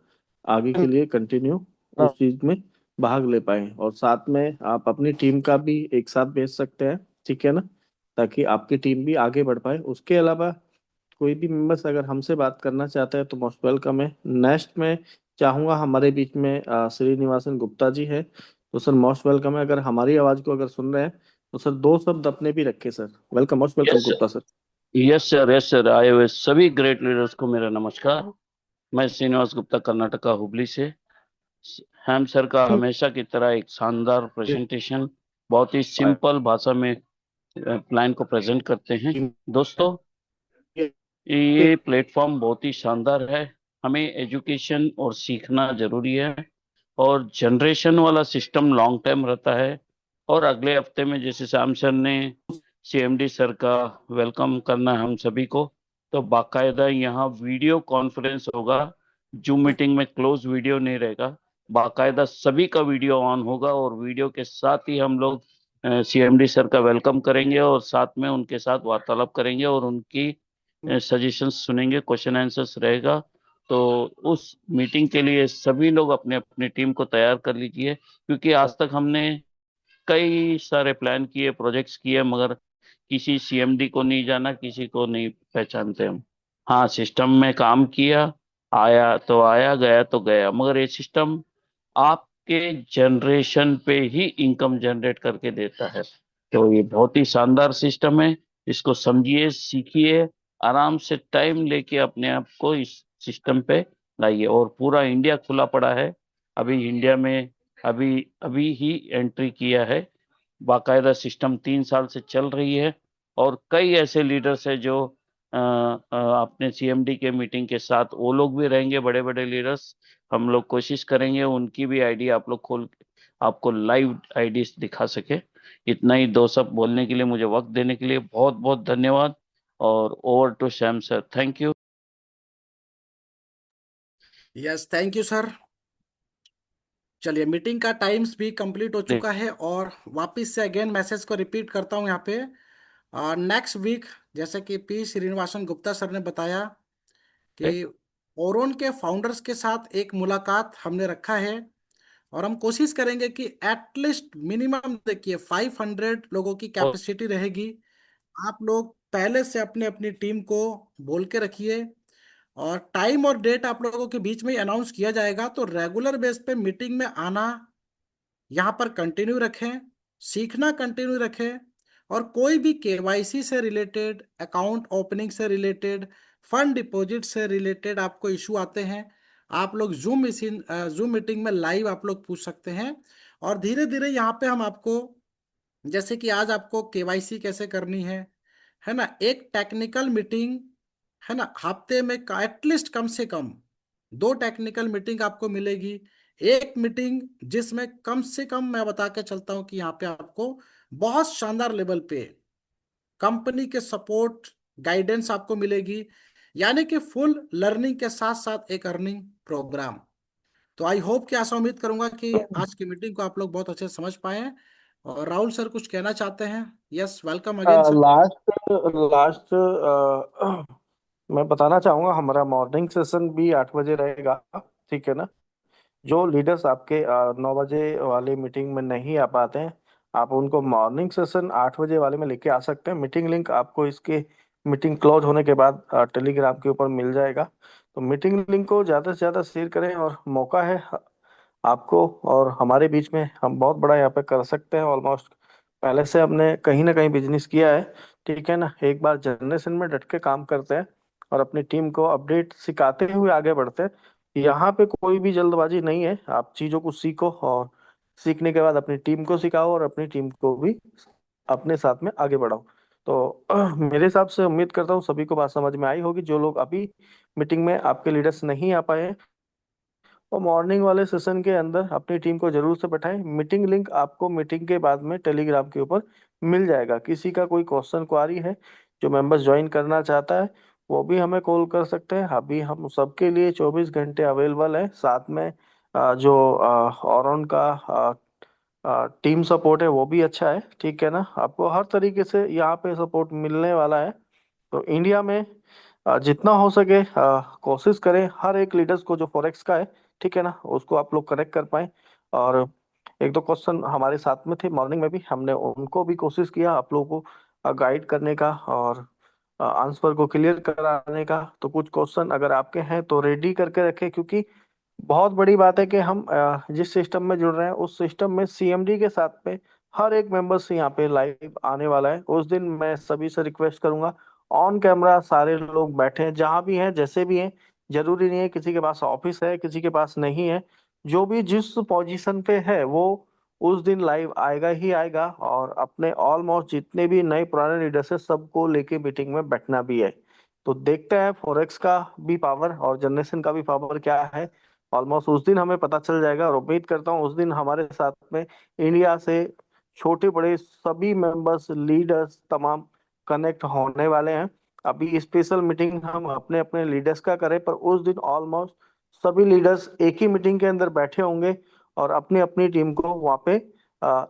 आगे के लिए कंटिन्यू उस चीज में भाग ले पाएं। और साथ में आप अपनी टीम का भी एक साथ भेज सकते हैं, ठीक है ना, ताकि आपकी टीम भी आगे बढ़ पाए। उसके अलावा कोई भी मेंबर्स अगर हमसे बात करना चाहते हैं तो मोस्ट वेलकम है। नेक्स्ट में चाहूंगा हमारे बीच में श्रीनिवासन गुप्ता जी है, तो सर मोस्ट वेलकम है। अगर हमारी आवाज को अगर सुन रहे हैं तो सर दो शब्द अपने भी रखे sir. Welcome, most welcome yes Gupta sir. Yes sir, yes sir, आए हुए सभी ग्रेट लीडर्स को मेरा नमस्कार। मैं श्रीनिवास गुप्ता, कर्नाटका, हुबली से। हैम सर का हमेशा की तरह एक शानदार प्रेजेंटेशन, बहुत ही सिंपल भाषा में प्लान को प्रेजेंट करते हैं। दोस्तों, ये प्लेटफॉर्म बहुत ही शानदार है। हमें एजुकेशन और सीखना जरूरी है, और जनरेशन वाला सिस्टम लॉन्ग टर्म रहता है। और अगले हफ्ते में जैसे श्याम सर ने सीएमडी सर का वेलकम करना है हम सभी को, तो बाकायदा यहाँ वीडियो कॉन्फ्रेंस होगा। जूम मीटिंग में क्लोज वीडियो नहीं रहेगा, बाकायदा सभी का वीडियो ऑन होगा, और वीडियो के साथ ही हम लोग सीएमडी सर का वेलकम करेंगे, और साथ में उनके साथ वार्तालाप करेंगे, और उनकी सजेशंस सुनेंगे, क्वेश्चन आंसर्स रहेगा। तो उस मीटिंग के लिए सभी लोग अपने अपनी टीम को तैयार कर लीजिए, क्योंकि आज तक हमने कई सारे प्लान किए, प्रोजेक्ट्स किए, मगर किसी सीएमडी को नहीं जाना, किसी को नहीं पहचानते हम। हाँ, सिस्टम में काम किया, आया तो आया, गया तो गया, मगर ये सिस्टम आपके जनरेशन पे ही इनकम जनरेट करके देता है। तो ये बहुत ही शानदार सिस्टम है। इसको समझिए, सीखिए, आराम से टाइम लेके अपने आप को इस सिस्टम पे लाइए। और पूरा इंडिया खुला पड़ा है। अभी इंडिया में अभी अभी ही एंट्री किया है। बाकायदा सिस्टम 3 साल से चल रही है, और कई ऐसे लीडर्स हैं जो अपने सीएमडी के मीटिंग के साथ वो लोग भी रहेंगे, बड़े बड़े लीडर्स। हम लोग कोशिश करेंगे उनकी भी आईडी आप लोग खोल आपको लाइव आईडी दिखा सके। इतना ही दो शब्द बोलने के लिए, मुझे वक्त देने के लिए बहुत बहुत धन्यवाद। और over to Shyam sir, thank you. Yes, thank you sir. चलिए, मीटिंग का टाइम्स भी कंप्लीट हो चुका है, और वापस से अगेन मैसेज को रिपीट करता हूँ यहाँ पे। नेक्स्ट वीक, जैसे कि पी श्रीनिवासन गुप्ता सर ने बताया कि ओरोन के फाउंडर्स के साथ एक मुलाकात हमने रखा है, और हम कोशिश करेंगे कि एटलीस्ट मिनिमम, देखिए, 500 लोगों की कैपेसिटी रहेगी। आप लोग पहले से अपने अपनी टीम को बोल के रखिए, और टाइम और डेट आप लोगों के बीच में अनाउंस किया जाएगा। तो रेगुलर बेस पे मीटिंग में आना, यहाँ पर कंटिन्यू रखें, सीखना कंटिन्यू रखें। और कोई भी केवाईसी से रिलेटेड, अकाउंट ओपनिंग से रिलेटेड, फंड डिपॉजिट से रिलेटेड आपको इशू आते हैं, आप लोग जूम मीटिंग में लाइव आप लोग पूछ सकते हैं। और धीरे धीरे यहाँ पे हम आपको, जैसे कि आज आपको केवाईसी कैसे करनी है ना, एक टेक्निकल मीटिंग, है ना, हफ्ते में एटलीस्ट कम से कम 2 टेक्निकल मीटिंग आपको मिलेगी। एक मीटिंग जिसमें कम से कम मैं बता के चलता हूं कि यहाँ पे आपको बहुत शानदार लेवल पे कंपनी के सपोर्ट, गाइडेंस आपको मिलेगी। यानी कि फुल लर्निंग के साथ साथ एक अर्निंग प्रोग्राम। तो आई होप कि, आशा उम्मीद करूंगा कि आज की मीटिंग को आप लोग बहुत अच्छे से समझ पाए हैं। और राहुल सर कुछ कहना चाहते हैं? Yes, welcome again sir. Last last मैं बताना चाहूंगा, हमारा मॉर्निंग सेशन भी 8 बजे रहेगा, ठीक है ना। जो लीडर्स आपके 9 बजे वाले मीटिंग में नहीं आ पाते हैं, आप उनको मॉर्निंग सेशन 8 बजे वाले में लेके आ सकते हैं। मीटिंग लिंक आपको इसके मीटिंग क्लोज होने के बाद टेलीग्राम के ऊपर मिल जाएगा। तो मीटिंग लिंक को ज़्यादा से ज़्यादा शेयर करें, और मौका है आपको और हमारे बीच में, हम बहुत बड़ा यहाँ पे कर सकते हैं। ऑलमोस्ट पहले से हमने कहीं ना कहीं बिजनेस किया है, ठीक है ना। एक बार जनरेशन में डट के काम करते हैं और अपनी टीम को अपडेट सिखाते हुए आगे बढ़ते हैं। यहाँ पे कोई भी जल्दबाजी नहीं है, आप चीज़ों को सीखो, और सीखने के बाद अपनी टीम को सिखाओ, और अपनी टीम को भी अपने साथ में आगे बढ़ाओ। तो मेरे हिसाब से उम्मीद करता हूँ सभी को बात समझ में आई होगी। जो लोग अभी मीटिंग में आपके लीडर्स नहीं आ पाए, और मॉर्निंग वाले सेशन के अंदर अपनी टीम को जरूर से बैठाएं। मीटिंग लिंक आपको मीटिंग के बाद में टेलीग्राम के ऊपर मिल जाएगा। किसी का कोई क्वेश्चन क्वारी है जो मेंबर्स ज्वाइन करना चाहता है वो भी हमें कॉल कर सकते हैं। अभी हम सबके लिए 24 घंटे अवेलेबल है। साथ में जो और उनका टीम सपोर्ट है वो भी अच्छा है, ठीक है ना। आपको हर तरीके से यहाँ पे सपोर्ट मिलने वाला है। तो इंडिया में जितना हो सके कोशिश करें हर एक लीडर्स को जो फॉरेक्स का है, ठीक है ना, उसको आप लोग कनेक्ट कर पाए। और एक दो क्वेश्चन हमारे साथ में थे मॉर्निंग में भी, हमने उनको भी कोशिश किया आप लोगों को गाइड करने का और आंसर को क्लियर कराने का। तो कुछ क्वेश्चन अगर आपके हैं तो रेडी करके रखें, क्योंकि बहुत बड़ी बात है कि हम जिस सिस्टम में जुड़ रहे हैं उस सिस्टम में सीएमडी के साथ में हर एक मेंबर से यहाँ पे लाइव आने वाला है। उस दिन मैं सभी से रिक्वेस्ट करूंगा ऑन कैमरा सारे लोग बैठे हैं, जहां भी हैं जैसे भी हैं। जरूरी नहीं है किसी के पास ऑफिस है किसी के पास नहीं है, जो भी जिस पोजीशन पे है वो उस दिन लाइव आएगा ही आएगा। और अपने ऑलमोस्ट जितने भी नए पुराने लीडर्स है सबको लेके मीटिंग में बैठना भी है। तो देखते हैं फॉरेक्स का भी पावर और जनरेशन का भी पावर क्या है। ऑलमोस्ट उस दिन हमें पता चल जाएगा और उम्मीद करता हूँ उस दिन हमारे साथ में इंडिया से छोटे बड़े सभी मेंबर्स लीडर्स तमाम कनेक्ट होने वाले हैं। अभी स्पेशल मीटिंग हम अपने अपने लीडर्स का करें, पर उस दिन ऑलमोस्ट सभी लीडर्स एक ही मीटिंग के अंदर बैठे होंगे और अपनी अपनी टीम को वहाँ पे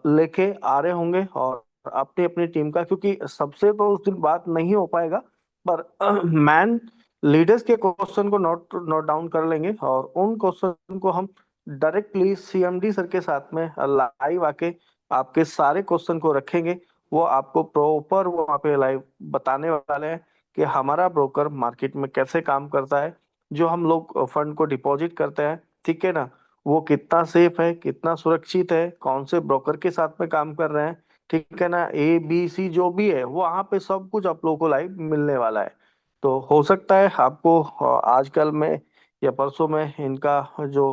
लेके आ रहे होंगे। और अपनी अपनी टीम का, क्योंकि सबसे तो उस दिन बात नहीं हो पाएगा, पर मैन लीडर्स के क्वेश्चन को नोट नोट डाउन कर लेंगे और उन क्वेश्चन को हम डायरेक्टली सीएमडी सर के साथ में लाइव आके आपके सारे क्वेश्चन को रखेंगे। वो आपको प्रॉपर वो वहाँ पे लाइव बताने वाले हैं कि हमारा ब्रोकर मार्केट में कैसे काम करता है। जो हम लोग फंड को डिपॉजिट करते हैं, ठीक है ना, वो कितना सेफ है कितना सुरक्षित है, कौन से ब्रोकर के साथ में काम कर रहे हैं, ठीक है ना, ए बी सी जो भी है वो वहाँ पे सब कुछ आप लोगों को लाइव मिलने वाला है। तो हो सकता है आपको आजकल में या परसों में इनका जो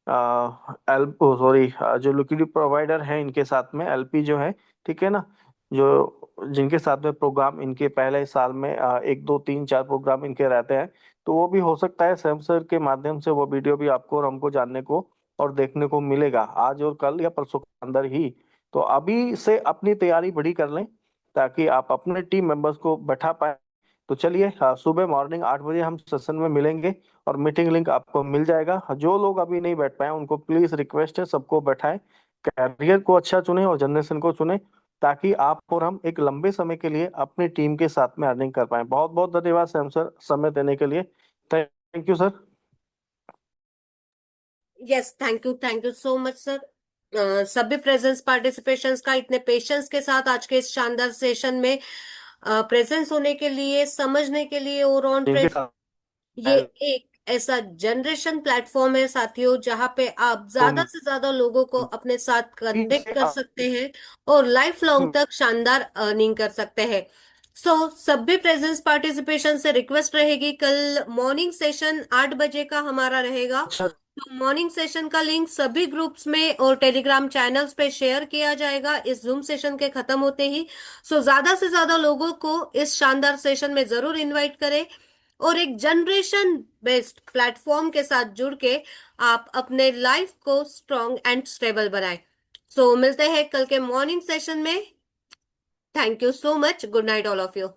एल सॉरी जो लिक्विडिटी प्रोवाइडर है इनके साथ में एलपी जो है, ठीक है ना, जो जिनके साथ में प्रोग्राम इनके पहले साल में एक दो तीन चार प्रोग्राम इनके रहते हैं, तो वो भी हो सकता है सैमसंग के माध्यम से वो वीडियो भी आपको और हमको जानने को और देखने को मिलेगा आज और कल या परसों के अंदर ही। तो अभी से अपनी तैयारी बड़ी कर लें ताकि आप अपने टीम मेंबर्स को बैठा पाए। तो चलिए सुबह मॉर्निंग 8 बजे हम सेशन में मिलेंगे और मीटिंग लिंक आपको मिल जाएगा। जो लोग अभी नहीं बैठ पाए उनको प्लीज रिक्वेस्ट है सबको बैठाएं, कैरियर को अच्छा चुने और जनरेशन को चुने, ताकि आप और हम एक लंबे समय के लिए अपनी टीम के साथ में अर्निंग कर पाए। बहुत बहुत धन्यवाद सैम सर समय देने के लिए। Thank you sir. Yes, thank you so much sir. सभी प्रेजेंस पार्टिसिपेशंस का इतने पेशेंस के साथ आज के इस शानदार सेशन में प्रेजेंस होने के लिए, समझने के लिए और ऑन टीम के साथ ये एक ऐसा जनरेशन प्लेटफॉर्म है साथियों जहां पे आप ज्यादा से ज्यादा लोगों को अपने साथ कनेक्ट कर सकते हैं और लाइफ लॉन्ग तक शानदार अर्निंग कर सकते हैं। सभी प्रेजेंस पार्टिसिपेशन से रिक्वेस्ट रहेगी, कल मॉर्निंग सेशन 8 बजे का हमारा रहेगा। तो मॉर्निंग सेशन का लिंक सभी ग्रुप्स में और टेलीग्राम चैनल्स पे शेयर किया जाएगा इस जूम सेशन के खत्म होते ही। ज्यादा से ज्यादा लोगों को इस शानदार सेशन में जरूर इनवाइट करें और एक जनरेशन बेस्ड प्लेटफॉर्म के साथ जुड़ के आप अपने लाइफ को स्ट्रॉन्ग एंड स्टेबल बनाएं। मिलते हैं कल के मॉर्निंग सेशन में। Thank you so much. Good night all of you.